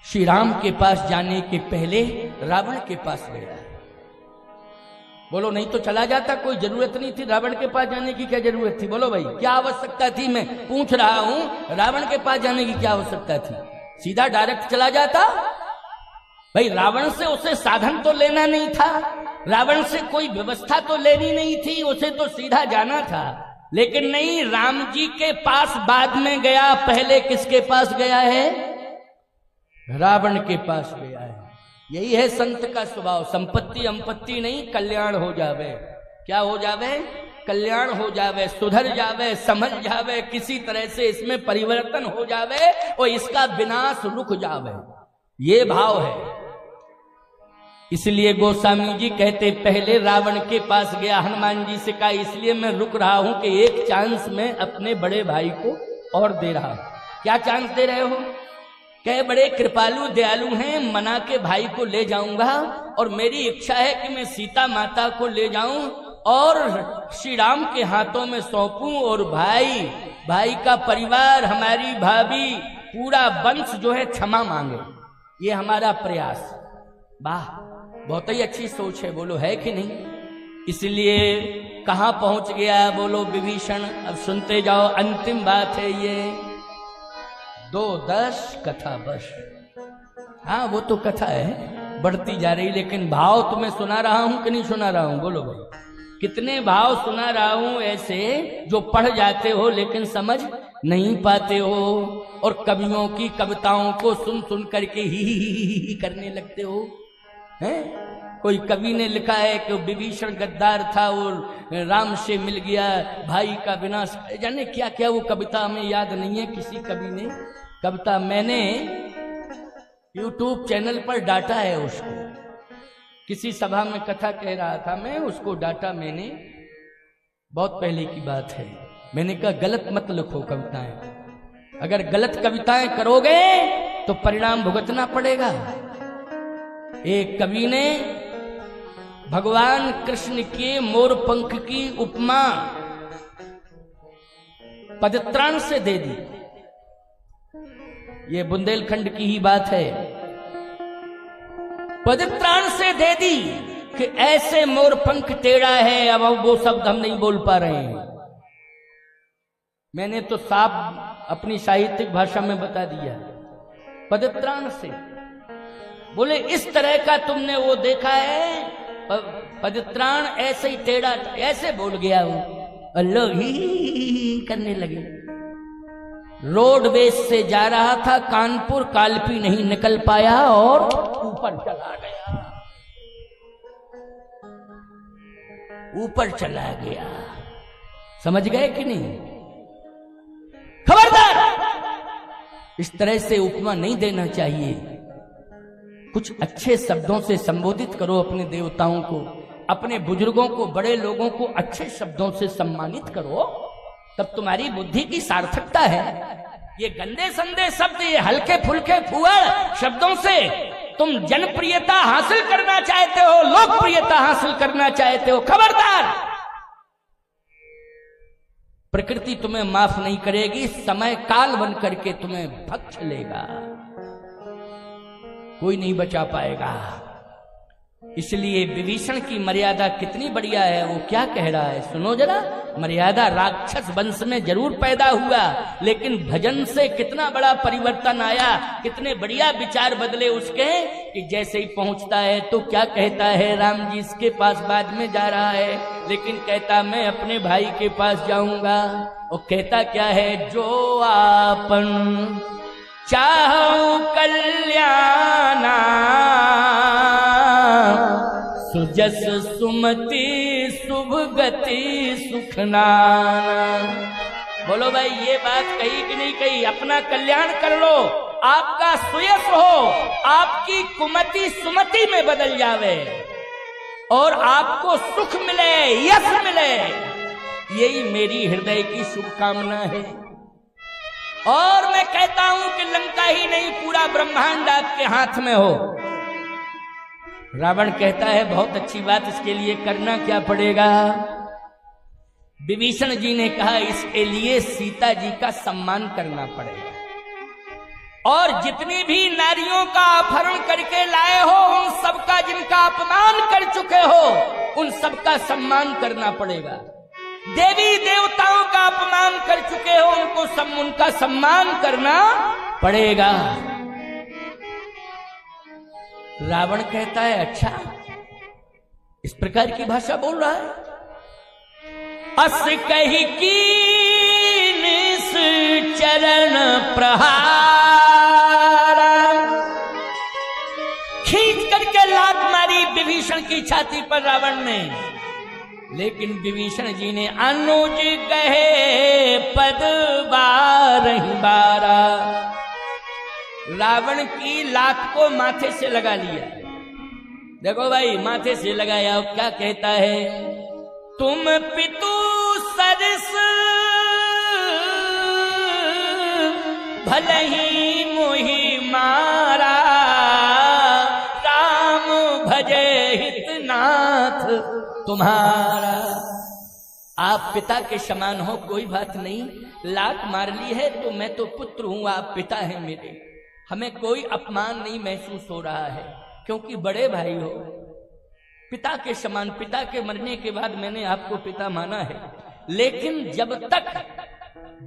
श्री राम के पास जाने के पहले रावण के पास गया। बोलो, नहीं तो चला जाता, कोई जरूरत नहीं थी रावण के पास जाने की। क्या जरूरत थी? बोलो भाई, क्या आवश्यकता थी? मैं पूछ रहा हूं, रावण के पास जाने की क्या आवश्यकता थी? सीधा डायरेक्ट चला जाता। भाई रावण से उसे साधन तो लेना नहीं था, रावण से कोई व्यवस्था तो लेनी नहीं थी, उसे तो सीधा जाना था। लेकिन नहीं, राम जी के पास बाद में गया, पहले किसके पास गया है? रावण के पास गया है। यही है संत का स्वभाव। संपत्ति अंपत्ति नहीं, कल्याण हो जावे। क्या हो जावे? कल्याण हो जावे, सुधर जावे, समझ जावे, किसी तरह से इसमें परिवर्तन हो जावे और इसका विनाश रुक जावे। ये भाव है। इसलिए गोस्वामी जी कहते पहले रावण के पास गया, हनुमान जी से कहा इसलिए मैं रुक रहा हूं कि एक चांस मैं अपने बड़े भाई को और दे रहा हूं। क्या चांस दे रहे हो? कहे बड़े कृपालु दयालु हैं, मना के भाई को ले जाऊंगा और मेरी इच्छा है कि मैं सीता माता को ले जाऊं और श्री राम के हाथों में सौंपूं और भाई का परिवार, हमारी भाभी, पूरा वंश जो है क्षमा मांगे। ये हमारा प्रयास। वाह, बहुत ही अच्छी सोच है, बोलो है कि नहीं? इसलिए कहां पहुंच गया बोलो विभीषण? अब सुनते जाओ, अंतिम बात है ये। 2:10 कथा बस। हाँ वो तो कथा है, बढ़ती जा रही, लेकिन भाव तुम्हें सुना रहा हूं कि नहीं सुना रहा हूं? बोलो भाई, कितने भाव सुना रहा हूं ऐसे जो पढ़ जाते हो लेकिन समझ नहीं पाते हो, और कवियों की कविताओं को सुन सुन करके ही करने लगते हो। हैं? कोई कवि ने लिखा है कि विभीषण गद्दार था और राम से मिल गया, भाई का विनाश, जाने क्या क्या वो कविता हमें याद नहीं है। किसी कवि ने कविता, मैंने YouTube चैनल पर डाटा है उसको, किसी सभा में कथा कह रहा था मैं, उसको डाटा मैंने, बहुत पहले की बात है। मैंने कहा गलत मत लिखो कविताएं, अगर गलत कविताएं करोगे तो परिणाम भुगतना पड़ेगा। एक कवि ने भगवान कृष्ण के मोर पंख की उपमा पदत्राण से दे दी। ये बुंदेलखंड की ही बात है, पदत्राण से दे दी कि ऐसे मोर पंख टेढ़ा है। अब वो शब्द हम नहीं बोल पा रहे हैं, मैंने तो साफ अपनी साहित्यिक भाषा में बता दिया, पदत्राण से। बोले इस तरह का तुमने वो देखा है? पदत्राण ऐसे ही टेढ़ा, ऐसे बोल गया वो, अल्लाह ही करने लगे। रोडवेज से जा रहा था कानपुर, कालपी नहीं निकल पाया और ऊपर चला गया, ऊपर चला गया। समझ गए कि नहीं? खबरदार, इस तरह से उपमा नहीं देना चाहिए। कुछ अच्छे शब्दों से संबोधित करो अपने देवताओं को, अपने बुजुर्गों को, बड़े लोगों को अच्छे शब्दों से सम्मानित करो, तब तुम्हारी बुद्धि की सार्थकता है। ये गंदे संदे शब्द, ये हल्के फुल्के फुअड़ शब्दों से तुम जनप्रियता हासिल करना चाहते हो, लोकप्रियता हासिल करना चाहते हो, खबरदार, प्रकृति तुम्हें माफ नहीं करेगी, समय काल बन करके तुम्हें भक्ष लेगा, कोई नहीं बचा पाएगा। इसलिए विभीषण की मर्यादा कितनी बढ़िया है, वो क्या कह रहा है सुनो जरा। मर्यादा राक्षस वंश में जरूर पैदा हुआ, लेकिन भजन से कितना बड़ा परिवर्तन आया, कितने बढ़िया विचार बदले उसके, कि जैसे ही पहुंचता है तो क्या कहता है, राम जी इसके पास बाद में जा रहा है, लेकिन कहता मैं अपने भाई के पास जाऊंगा। और कहता क्या है, जो आपन चाहो कल्याणा सुजस सुमति शुभ गति सुखनाना। बोलो भाई, ये बात कही कि नहीं कही? अपना कल्याण कर लो, आपका सुयश हो, आपकी कुमति सुमति में बदल जावे और आपको सुख मिले, यश मिले, यही मेरी हृदय की शुभकामना है। और मैं कहता हूं कि लंका ही नहीं, पूरा ब्रह्मांड आपके हाथ में हो। रावण कहता है बहुत अच्छी बात, इसके लिए करना क्या पड़ेगा? विभीषण जी ने कहा इसके लिए सीता जी का सम्मान करना पड़ेगा, और जितनी भी नारियों का अपहरण करके लाए हो, उन सबका, जिनका अपमान कर चुके हो, उन सबका सम्मान करना पड़ेगा। देवी देवताओं का अपमान कर चुके हो, उनका सम्मान करना पड़ेगा। रावण कहता है अच्छा, इस प्रकार की भाषा बोल रहा है। अस कही कीन चरण प्रहार, खींच करके लात मारी विभीषण की छाती पर रावण ने, लेकिन विभीषण जी ने अनुज कहे पद बारहि बारा, रावण की लात को माथे से लगा लिया। देखो भाई, माथे से लगाया, क्या कहता है? तुम पितु सरस भले ही मोहि मारा, राम भजे हितनाथ तुम्हारा। आप पिता के समान हो, कोई बात नहीं, लात मार ली है तो मैं तो पुत्र हूं, आप पिता हैं मेरे, हमें कोई अपमान नहीं महसूस हो रहा है, क्योंकि बड़े भाई हो, पिता के समान। पिता के मरने के बाद मैंने आपको पिता माना है, लेकिन जब तक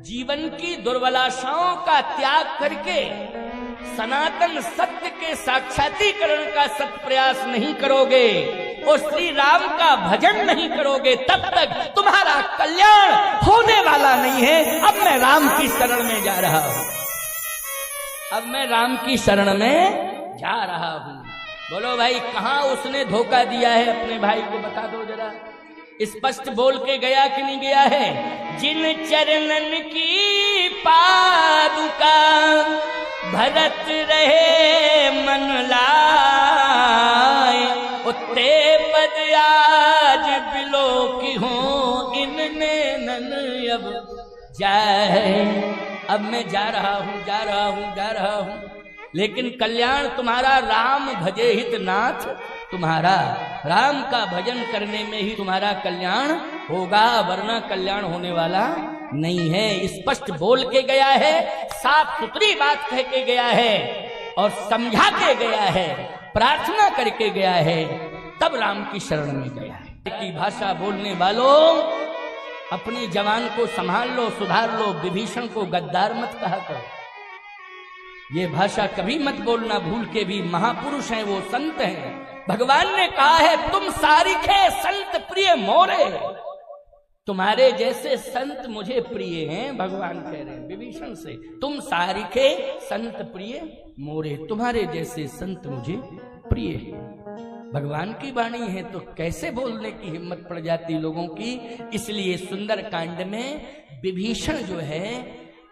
जीवन की दुर्बलाशाओं का त्याग करके सनातन सत्य के साक्षात्करण का सत प्रयास नहीं करोगे और श्री राम का भजन नहीं करोगे, तब तक तुम्हारा कल्याण होने वाला नहीं है। अब मैं राम की शरण में जा रहा हूं, अब मैं राम की शरण में जा रहा हूं। बोलो भाई, कहां उसने धोखा दिया है अपने भाई को, बता दो जरा। स्पष्ट बोल के गया कि नहीं गया है? जिन चरणन की पादुका भरत रहे मन लाए, उत्ते पद आज बिलो की हो इनने नन अब जाए। अब मैं जा रहा हूं, जा रहा हूं, जा रहा हूं, लेकिन कल्याण तुम्हारा राम भजे हित नाथ तुम्हारा। राम का भजन करने में ही तुम्हारा कल्याण होगा, वरना कल्याण होने वाला नहीं है। स्पष्ट बोल के गया है, साफ सुथरी बात कह के गया है और समझा के गया है, प्रार्थना करके गया है, तब राम की शरण में गया है। की भाषा बोलने वालों, अपनी जवान को संभाल लो, सुधार लो, विभीषण को गद्दार मत कहा करो। ये भाषा कभी मत बोलना भूल के भी, महापुरुष हैं वो, संत हैं। भगवान ने कहा है, तुम सारिखे संत प्रिय मोरे, तुम्हारे जैसे संत मुझे प्रिय हैं। भगवान कह रहे हैं विभीषण से, तुम सारिखे संत प्रिय मोरे, तुम्हारे जैसे संत मुझे प्रिय है। भगवान की वाणी है तो कैसे बोलने की हिम्मत पड़ जाती लोगों की। इसलिए सुंदर कांड में विभीषण जो है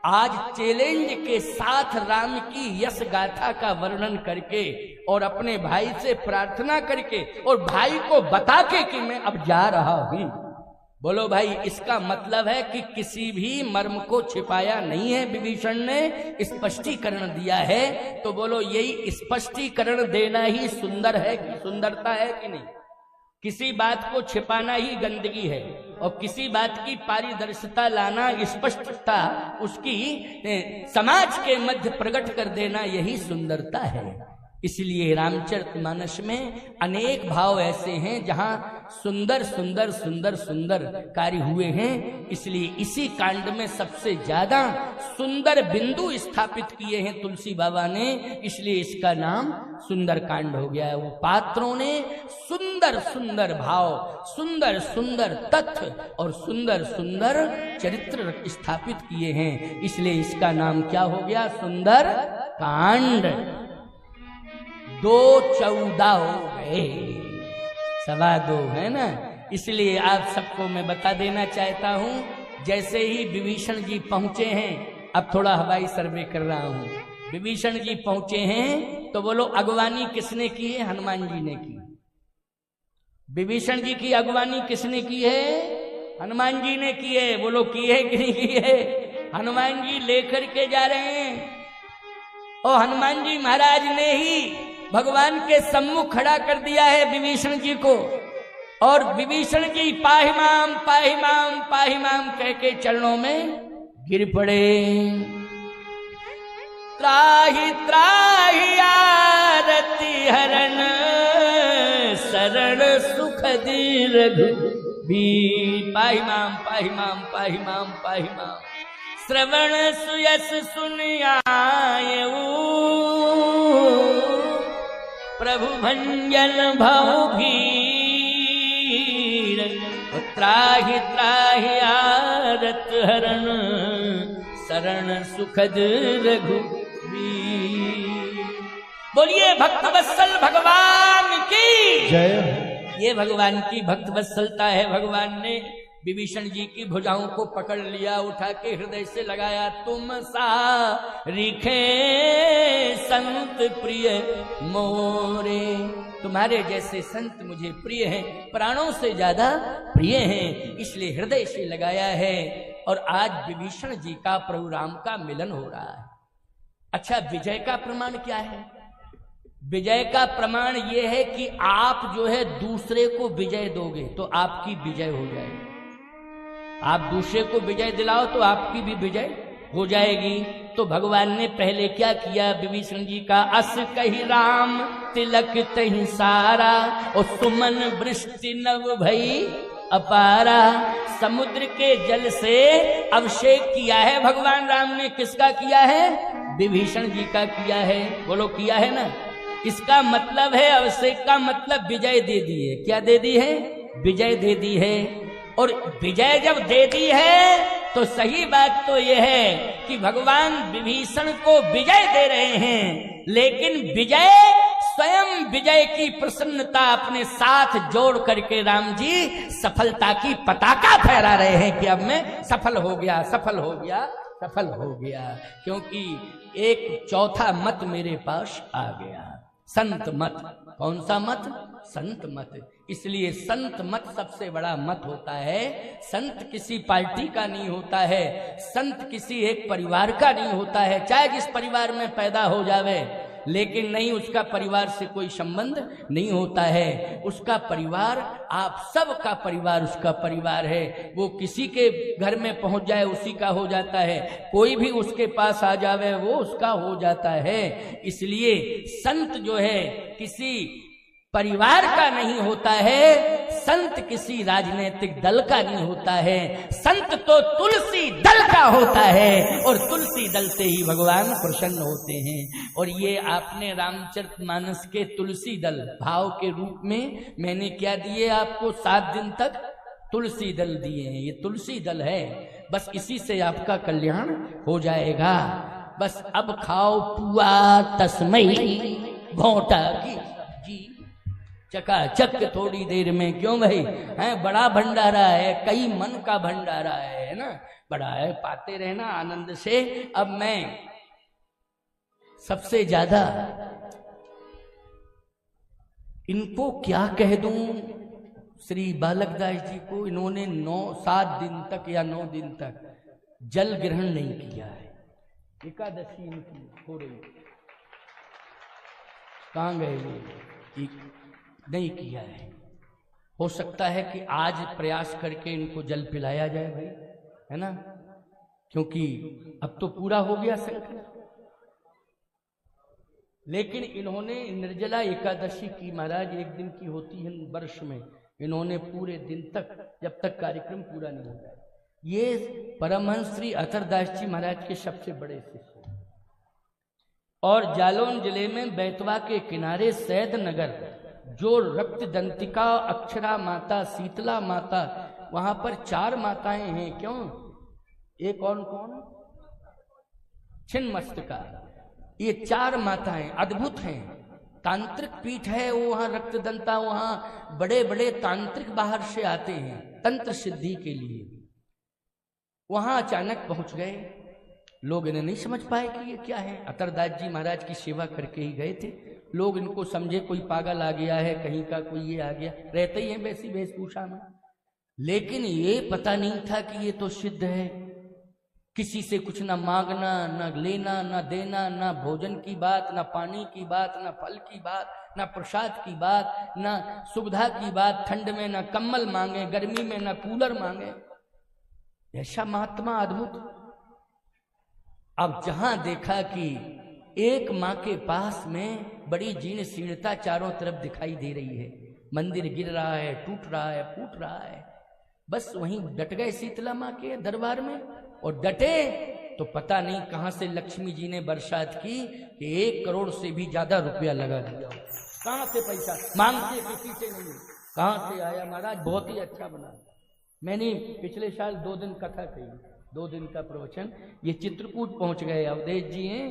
आज चैलेंज के साथ राम की यश गाथा का वर्णन करके और अपने भाई से प्रार्थना करके और भाई को बता के कि मैं अब जा रहा हूं। बोलो भाई, इसका मतलब है कि किसी भी मर्म को छिपाया नहीं है, विभीषण ने स्पष्टीकरण दिया है। तो बोलो, यही स्पष्टीकरण देना ही सुंदर है कि सुंदरता है कि नहीं? किसी बात को छिपाना ही गंदगी है और किसी बात की पारदर्शिता लाना, स्पष्टता उसकी समाज के मध्य प्रकट कर देना, यही सुंदरता है। इसलिए रामचरितमानस में अनेक भाव ऐसे हैं जहां सुंदर सुंदर सुंदर सुंदर कार्य हुए हैं। इसलिए इसी कांड में सबसे ज्यादा सुंदर बिंदु स्थापित किए हैं तुलसी बाबा ने, इसलिए इसका नाम सुंदर कांड हो गया है। वो पात्रों ने सुंदर सुंदर भाव, सुंदर सुंदर तथ्य और सुंदर सुंदर चरित्र स्थापित किए हैं, इसलिए इसका नाम क्या हो गया? सुंदर कांड। 2:14 हो गए, 2:15 है ना। इसलिए आप सबको मैं बता देना चाहता हूं, जैसे ही विभीषण जी पहुंचे हैं, अब थोड़ा हवाई सर्वे कर रहा हूं। विभीषण जी पहुंचे हैं तो बोलो, अगवानी किसने की है? हनुमान जी ने की। विभीषण जी की अगवानी किसने की है? हनुमान जी ने की है। बोलो, की है कि नहीं की है? हनुमान जी लेकर के जा रहे हैं और हनुमान जी महाराज ने ही भगवान के सम्मुख खड़ा कर दिया है विभीषण जी को, और विभीषण जी पाहिमाम पाहिमाम पाहिमाम कह के चरणों में गिर पड़े। त्राहि त्राहि आरती हरण, शरण सुख रघुबीर। पाहिमाम पाहिमाम पाहिमाम पाहिमाम, श्रवण सुयस सुनियायऊ, प्रभु भंजन भव भीर। त्राहि त्राहि आरत हरण, शरण सुखद रघुबीर। बोलिए भक्त वत्सल भगवान की जय। ये भगवान की भक्त वत्सलता है। भगवान ने विभीषण जी की भुजाओं को पकड़ लिया, उठा के हृदय से लगाया। तुम सा रिखे संत प्रिय मोरे, तुम्हारे जैसे संत मुझे प्रिय हैं, प्राणों से ज्यादा प्रिय हैं, इसलिए हृदय से लगाया है। और आज विभीषण जी का प्रभु राम का मिलन हो रहा है। अच्छा, विजय का प्रमाण क्या है? विजय का प्रमाण यह है कि आप जो है दूसरे को विजय दोगे तो आपकी विजय हो जाएगी। आप दूसरे को विजय दिलाओ तो आपकी भी विजय हो जाएगी। तो भगवान ने पहले क्या किया? विभीषण जी का अस कही राम तिलक तहि सारा, और सुमन वृष्टि नव भई अपारा। समुद्र के जल से अभिषेक किया है भगवान राम ने। किसका किया है? विभीषण जी का किया है। बोलो, किया है ना। इसका मतलब है, अभिषेक का मतलब विजय दे दी है। क्या दे दी है? विजय दे दी है। और विजय जब दे दी है तो सही बात तो यह है कि भगवान विभीषण को विजय दे रहे हैं, लेकिन विजय स्वयं विजय की प्रसन्नता अपने साथ जोड़ करके राम जी सफलता की पताका फहरा रहे हैं कि अब मैं सफल हो गया, सफल हो गया, सफल हो गया, क्योंकि एक चौथा मत मेरे पास आ गया, संत मत। कौन सा मत? संत मत। इसलिए संत मत सबसे बड़ा मत होता है। संत किसी पार्टी का नहीं होता है, संत किसी एक परिवार का नहीं होता है, चाहे जिस परिवार में पैदा हो जावे, लेकिन नहीं, उसका परिवार से कोई संबंध नहीं होता है। उसका परिवार आप सब का परिवार उसका परिवार है। वो किसी के घर में पहुंच जाए उसी का हो जाता है, कोई भी उसके पास आ जावे वो उसका हो जाता है। इसलिए संत जो है किसी परिवार का नहीं होता है, संत किसी राजनीतिक दल का नहीं होता है, संत तो तुलसी दल का होता है, और तुलसी दल से ही भगवान प्रसन्न होते हैं। और ये आपने रामचरितमानस के तुलसी दल भाव के रूप में मैंने क्या दिए आपको? 7 दिन तक तुलसी दल दिए हैं। ये तुलसी दल है, बस इसी से आपका कल्याण हो जाएगा। बस अब खाओ पुआ तस्मई घोटा की चकाचक थोड़ी देर में। क्यों भाई? है बड़ा भंडारा है, कई मन का भंडारा है ना, बड़ा है, पाते रहना आनंद से। अब मैं सबसे ज्यादा इनको क्या कह दूं? श्री बालकदास जी को इन्होंने 7 दिन तक या 9 दिन तक जल ग्रहण नहीं किया है। एकादशी इनकी हो रही, कहाँ गए ये? नहीं किया है। हो सकता है कि आज प्रयास करके इनको जल पिलाया जाए भाई, है ना, क्योंकि अब तो पूरा हो गया संकल्प। लेकिन इन्होंने निर्जला एकादशी की, महाराज 1 दिन की होती है वर्ष में, इन्होंने पूरे दिन तक, जब तक कार्यक्रम पूरा नहीं होता। ये परमहंस श्री अतरदास जी महाराज के सबसे बड़े शिष्य। और जालौन जिले में बैतवा के किनारे सैद नगर, जो रक्त दंतिका, अक्षरा माता, शीतला माता, वहां पर 4 माताएं हैं। क्यों? एक कौन कौन? छिन्नमस्तिका। ये 4 माताएं अद्भुत हैं। तांत्रिक पीठ है वो, वहां रक्तदंता, वहां बड़े बड़े तांत्रिक बाहर से आते हैं तंत्र सिद्धि के लिए। वहां अचानक पहुंच गए लोग, इन्हें नहीं समझ पाए कि ये क्या है। अतरदास जी महाराज की सेवा करके ही गए थे। लोग इनको समझे कोई पागल आ गया है, कहीं का कोई ये आ गया, रहते ही हैं वैसी वेशभूषा में। लेकिन ये पता नहीं था कि ये तो सिद्ध है। किसी से कुछ ना मांगना, ना लेना, ना देना, ना भोजन की बात, ना पानी की बात, ना फल की बात, ना प्रसाद की बात, ना सुविधा की बात। ठंड में ना कम्बल मांगे, गर्मी में ना कूलर मांगे। ऐसा महात्मा अद्भुत। अब जहां देखा कि एक माँ के पास में बड़ी जीर्ण शीर्णता चारों तरफ दिखाई दे रही है, मंदिर गिर रहा है, टूट रहा है, फूट रहा है, बस वहीं डट गए शीतला माँ के दरबार में। और डटे तो पता नहीं कहां से लक्ष्मी जी ने बरसात की कि 1 करोड़ से भी ज्यादा रुपया लगा दिया। कहां से पैसा मांगते, किसी से नहीं, कहां से आया? महाराज बहुत ही अच्छा बना। मैंने पिछले साल 2 दिन कथा कही, 2 दिन का प्रवचन। ये चित्रकूट पहुंच गए, अवधेश जी हैं,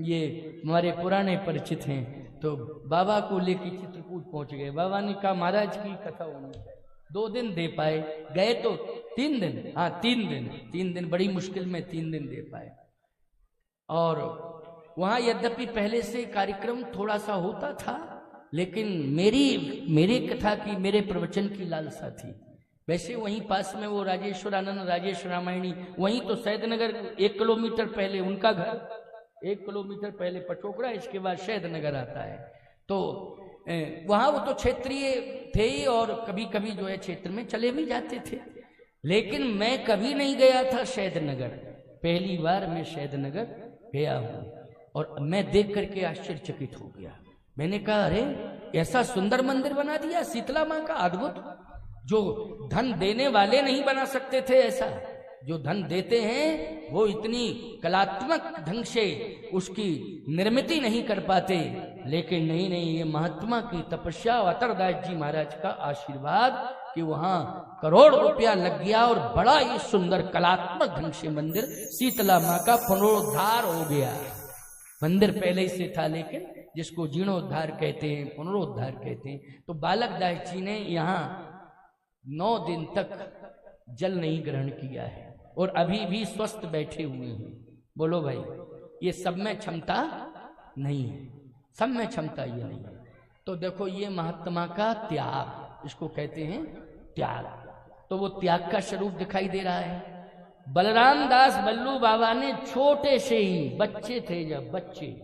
ये हमारे पुराने परिचित हैं, तो बाबा को लेकर चित्रकूट पहुंच गए। बाबा ने कहा महाराज की कथा होनी चाहिए। 2 दिन दे पाए, गए तो 3 दिन, हाँ 3 दिन बड़ी मुश्किल में 3 दिन दे पाए। और वहां यद्यपि पहले से कार्यक्रम थोड़ा सा होता था, लेकिन मेरी कथा की, मेरे प्रवचन की लालसा थी। वैसे वहीं पास में वो राजेश्वरानंद राजेश रामायणी, वहीं तो सैदनगर 1 किलोमीटर पहले उनका घर, 1 किलोमीटर पहले पचोकड़ा, इसके बाद सैदनगर आता है। तो वहां वो तो क्षेत्रीय थे ही, और कभी कभी जो है क्षेत्र में चले भी जाते थे, लेकिन मैं कभी नहीं गया था सैदनगर। पहली बार मैं सैदनगर गया हूँ और मैं देख करके आश्चर्यचकित हो गया। मैंने कहा अरे ऐसा सुंदर मंदिर बना दिया शीतला माँ का, अद्भुत। जो धन देने वाले नहीं बना सकते थे ऐसा, जो धन देते हैं वो इतनी कलात्मक ढंग से उसकी निर्मित नहीं कर पाते। लेकिन नहीं, ये महात्मा की तपस्या, अतरदास जी महाराज का आशीर्वाद कि वहां करोड़ रुपया लग गया और बड़ा ही सुंदर कलात्मक ढंग से मंदिर शीतला माँ का पुनरुद्धार हो गया। मंदिर पहले ही से था, लेकिन जिसको जीर्णोद्धार कहते हैं, पुनरुद्धार कहते हैं। तो बालक दास जी ने यहाँ 9 दिन तक जल नहीं ग्रहण किया है और अभी भी स्वस्थ बैठे हुए हैं। बोलो भाई, ये सब में क्षमता नहीं है, सब में क्षमता ये नहीं है। तो देखो ये महात्मा का त्याग, इसको कहते हैं त्याग। तो वो त्याग का स्वरूप दिखाई दे रहा है। बलराम दास बल्लू बाबा ने छोटे से ही, बच्चे थे जब, बच्चे,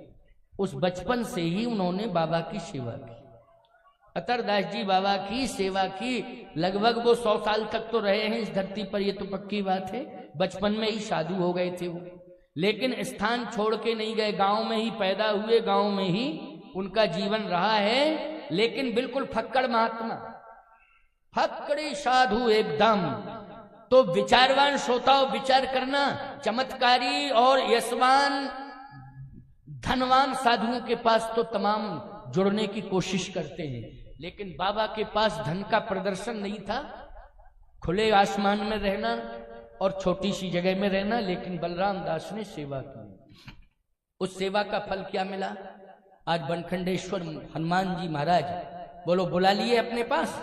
उस बचपन से ही उन्होंने बाबा की सेवा की। अतरदास जी बाबा की सेवा की, लगभग वो 100 साल तक तो रहे हैं इस धरती पर, ये तो पक्की बात है। बचपन में ही साधु हो गए थे वो, लेकिन स्थान छोड़ के नहीं गए, गांव में ही पैदा हुए, गांव में ही उनका जीवन रहा है। लेकिन बिल्कुल फक्कड़ महात्मा, फक्कड़ी साधु एकदम। तो विचारवान श्रोताओं, विचार करना, चमत्कारी और यशवान धनवान साधुओं के पास तो तमाम जुड़ने की कोशिश करते हैं, लेकिन बाबा के पास धन का प्रदर्शन नहीं था, खुले आसमान में रहना और छोटी सी जगह में रहना। लेकिन बलराम दास ने सेवा की, उस सेवा का फल क्या मिला? आज बनखंडेश्वर हनुमान जी महाराज, बोलो, बुला लिए अपने पास,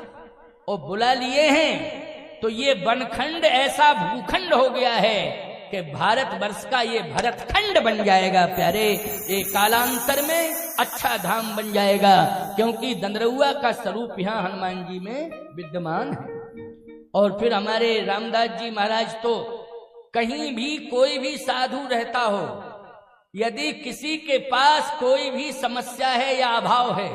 और बुला लिए हैं तो ये बनखंड ऐसा भूखंड हो गया है कि भारत वर्ष का ये भरतखंड बन जाएगा प्यारे। ये कालांतर में अच्छा धाम बन जाएगा, क्योंकि दंदरउआ का स्वरूप यहाँ हनुमान जी में विद्यमान है। और फिर हमारे रामदास जी महाराज तो कहीं भी कोई भी साधु रहता हो, यदि किसी के पास कोई भी समस्या है या अभाव है,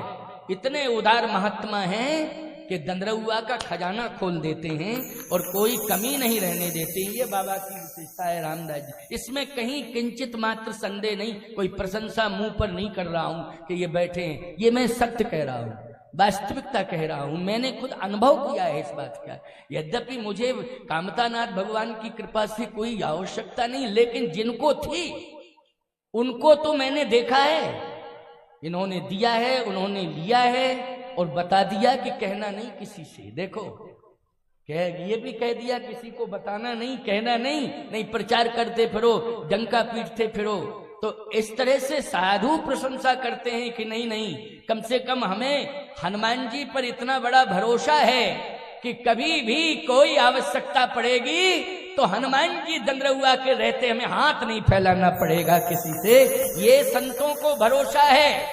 इतने उदार महात्मा हैं कि दंदरउआ का खजाना खोल देते हैं और कोई कमी नहीं रहने देते। ये बाबा की विशेषता है रामदास जी। इसमें कहीं किंचित मात्र संदेह नहीं, कोई प्रशंसा मुंह पर नहीं कर रहा हूं कि ये बैठे हैं, ये मैं सत्य कह रहा हूं, वास्तविकता कह रहा हूं। मैंने खुद अनुभव किया है इस बात का। यद्यपि मुझे कामतानाथ भगवान की कृपा से कोई आवश्यकता नहीं, लेकिन जिनको थी उनको तो मैंने देखा है, इन्होंने दिया है, उन्होंने लिया है और बता दिया कि कहना नहीं किसी से। देखो, ये भी कह दिया किसी को बताना नहीं, कहना नहीं, प्रचार करते फिरो, डंका पीटते फिरो। तो इस तरह से साधु प्रशंसा करते हैं कि नहीं, कम से कम हमें हनुमान जी पर इतना बड़ा भरोसा है कि कभी भी कोई आवश्यकता पड़ेगी तो हनुमान जी दंदरउआ के रहते हमें हाथ नहीं फैलाना पड़ेगा किसी से। ये संतों को भरोसा है,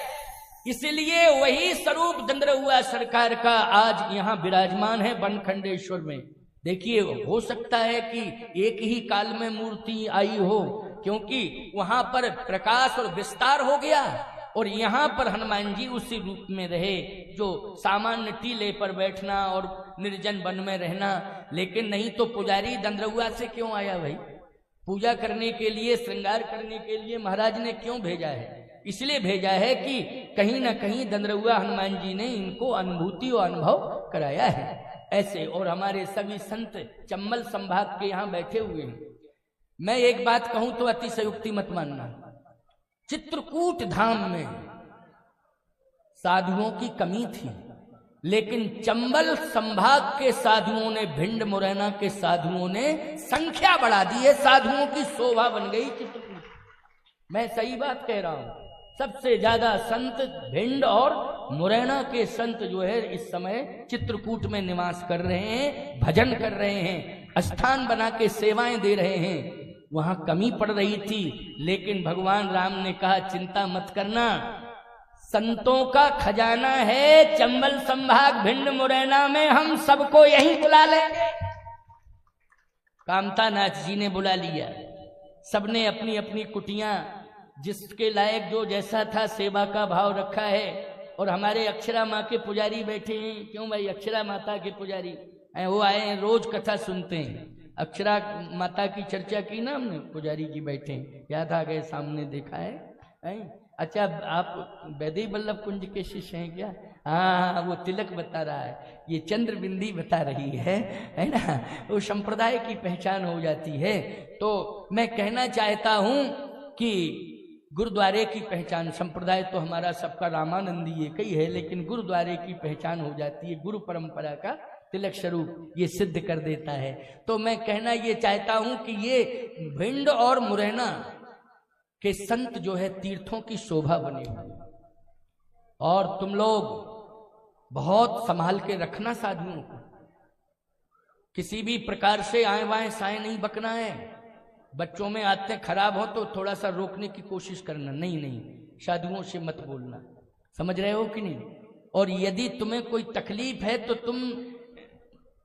इसलिए वही स्वरूप दंदरउआ सरकार का आज यहाँ विराजमान है बनखंडेश्वर में। देखिए, हो सकता है कि एक ही काल में मूर्ति आई हो, क्योंकि वहां पर प्रकाश और विस्तार हो गया और यहाँ पर हनुमान जी उसी रूप में रहे, जो सामान्य टीले पर बैठना और निर्जन वन में रहना। लेकिन नहीं तो पुजारी दंदरउआ से क्यों आया भाई? पूजा करने के लिए, श्रृंगार करने के लिए महाराज ने क्यों भेजा है? इसलिए भेजा है कि कहीं ना कहीं दंदरउआ हनुमान जी ने इनको अनुभूति और अनुभव कराया है ऐसे। और हमारे सभी संत चंबल संभाग के यहाँ बैठे हुए हैं। मैं एक बात कहूं तो अतिशयोक्ति मत मानना, चित्रकूट धाम में साधुओं की कमी थी, लेकिन चंबल संभाग के साधुओं ने, भिंड मुरैना के साधुओं ने संख्या बढ़ा दी है, साधुओं की शोभा बन गई चित्रकूट। मैं सही बात कह रहा हूं, सबसे ज्यादा संत भिंड और मुरैना के संत जो है इस समय चित्रकूट में निवास कर रहे हैं, भजन कर रहे हैं, स्थान बना के सेवाएं दे रहे हैं। वहां कमी पड़ रही थी, लेकिन भगवान राम ने कहा चिंता मत करना, संतों का खजाना है चंबल संभाग भिंड मुरैना में, हम सबको यहीं बुला लेंगे। कामतानाथ जी ने बुला लिया, सबने अपनी अपनी कुटियां जिसके लायक जो जैसा था सेवा का भाव रखा है। और हमारे अक्षरा माँ के पुजारी बैठे हैं, क्यों भाई अक्षरा माता के पुजारी वो आए हैं, रोज कथा सुनते हैं। अक्षरा माता की चर्चा की ना हमने, पुजारी जी बैठे हैं, याद आ गए, सामने देखा है? अच्छा आप वैदेही वल्लभ कुंज के शिष्य हैं क्या? हाँ, वो तिलक बता रहा है, ये चंद्र बिंदी बता रही है ना, वो संप्रदाय की पहचान हो जाती है। तो मैं कहना चाहता हूं कि गुरुद्वारे की पहचान, संप्रदाय तो हमारा सबका रामानंदी एक ही है, लेकिन गुरुद्वारे की पहचान हो जाती है, गुरु परंपरा का तिलक स्वरूप ये सिद्ध कर देता है। तो मैं कहना ये चाहता हूं कि ये भिंड और मुरैना के संत जो है तीर्थों की शोभा बने हुए, और तुम लोग बहुत संभाल के रखना साधुओं को, किसी भी प्रकार से आए वाए साए नहीं बकना है। बच्चों में आदतें खराब हो तो थोड़ा सा रोकने की कोशिश करना, नहीं साधुओं से मत बोलना, समझ रहे हो कि नहीं? और यदि तुम्हें कोई तकलीफ है तो तुम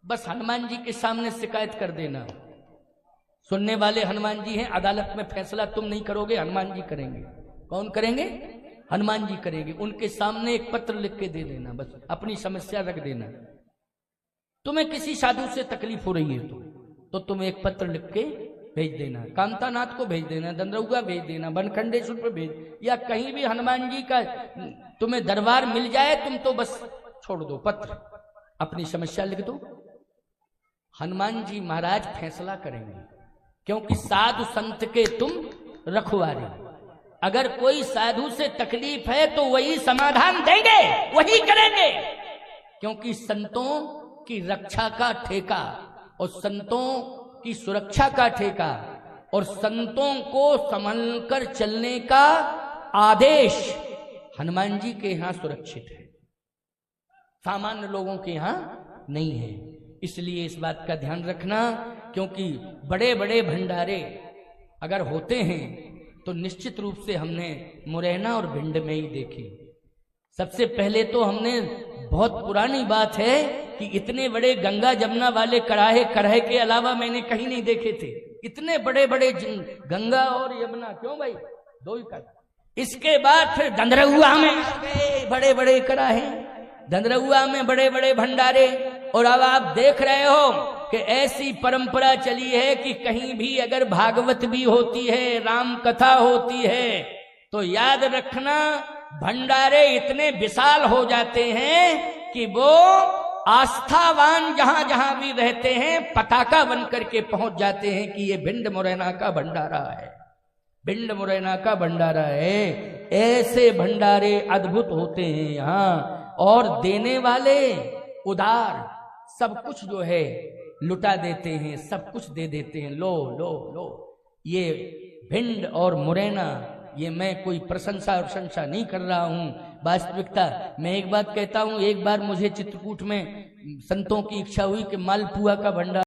बस हनुमान जी के सामने शिकायत कर देना। सुनने वाले हनुमान जी हैं, अदालत में फैसला तुम नहीं करोगे, हनुमान जी करेंगे। कौन करेंगे? हनुमान जी करेंगे। उनके सामने एक पत्र लिख के दे देना, बस अपनी समस्या रख देना। तुम्हें किसी साधु से तकलीफ हो रही है तो तुम एक पत्र लिख के भेज देना, कामतानाथ को भेज देना, दंद्रउआ भेज देना, बनखंडेश्वर पर भेज, या कहीं भी हनुमान जी का तुम्हें दरबार मिल जाए, तुम तो बस छोड़ दो पत्र, अपनी समस्या लिख दो, हनुमान जी महाराज फैसला करेंगे। क्योंकि साधु संत के तुम रखवारे, अगर कोई साधु से तकलीफ है तो वही समाधान देंगे, वही करेंगे। क्योंकि संतों की रक्षा का ठेका और संतों की सुरक्षा का ठेका और संतों को संभल कर चलने का आदेश हनुमान जी के यहां सुरक्षित है, सामान्य लोगों के यहां नहीं है। इसलिए इस बात का ध्यान रखना, क्योंकि बड़े बड़े भंडारे अगर होते हैं तो निश्चित रूप से हमने मुरैना और भिंड में ही देखे। सबसे पहले तो हमने, बहुत पुरानी बात है कि इतने बड़े गंगा जमुना वाले कड़ाहे के अलावा मैंने कहीं नहीं देखे थे, इतने बड़े बड़े गंगा और यमुना, क्यों भाई, दो ही का। इसके बाद फिर दंद्रउआ में आ गए बड़े बड़े कड़ाहे, दंद्रउआ में बड़े बड़े भंडारे। और अब आप देख रहे हो कि ऐसी परंपरा चली है कि कहीं भी अगर भागवत भी होती है, राम कथा होती है, तो याद रखना भंडारे इतने विशाल हो जाते हैं कि वो आस्थावान जहां जहां भी रहते हैं पताका बन करके पहुंच जाते हैं कि ये भिंड मुरैना का भंडारा है, भिंड मुरैना का भंडारा है। ऐसे भंडारे अद्भुत होते हैं यहाँ, और देने वाले उदार, सब कुछ जो है लुटा देते हैं, सब कुछ दे देते हैं, लो लो लो। ये भिंड और मुरैना, ये मैं कोई प्रशंसा और प्रशंसा नहीं कर रहा हूँ, वास्तविकता मैं एक बात कहता हूँ। एक बार मुझे चित्रकूट में संतों की इच्छा हुई कि मालपुआ का भंडारा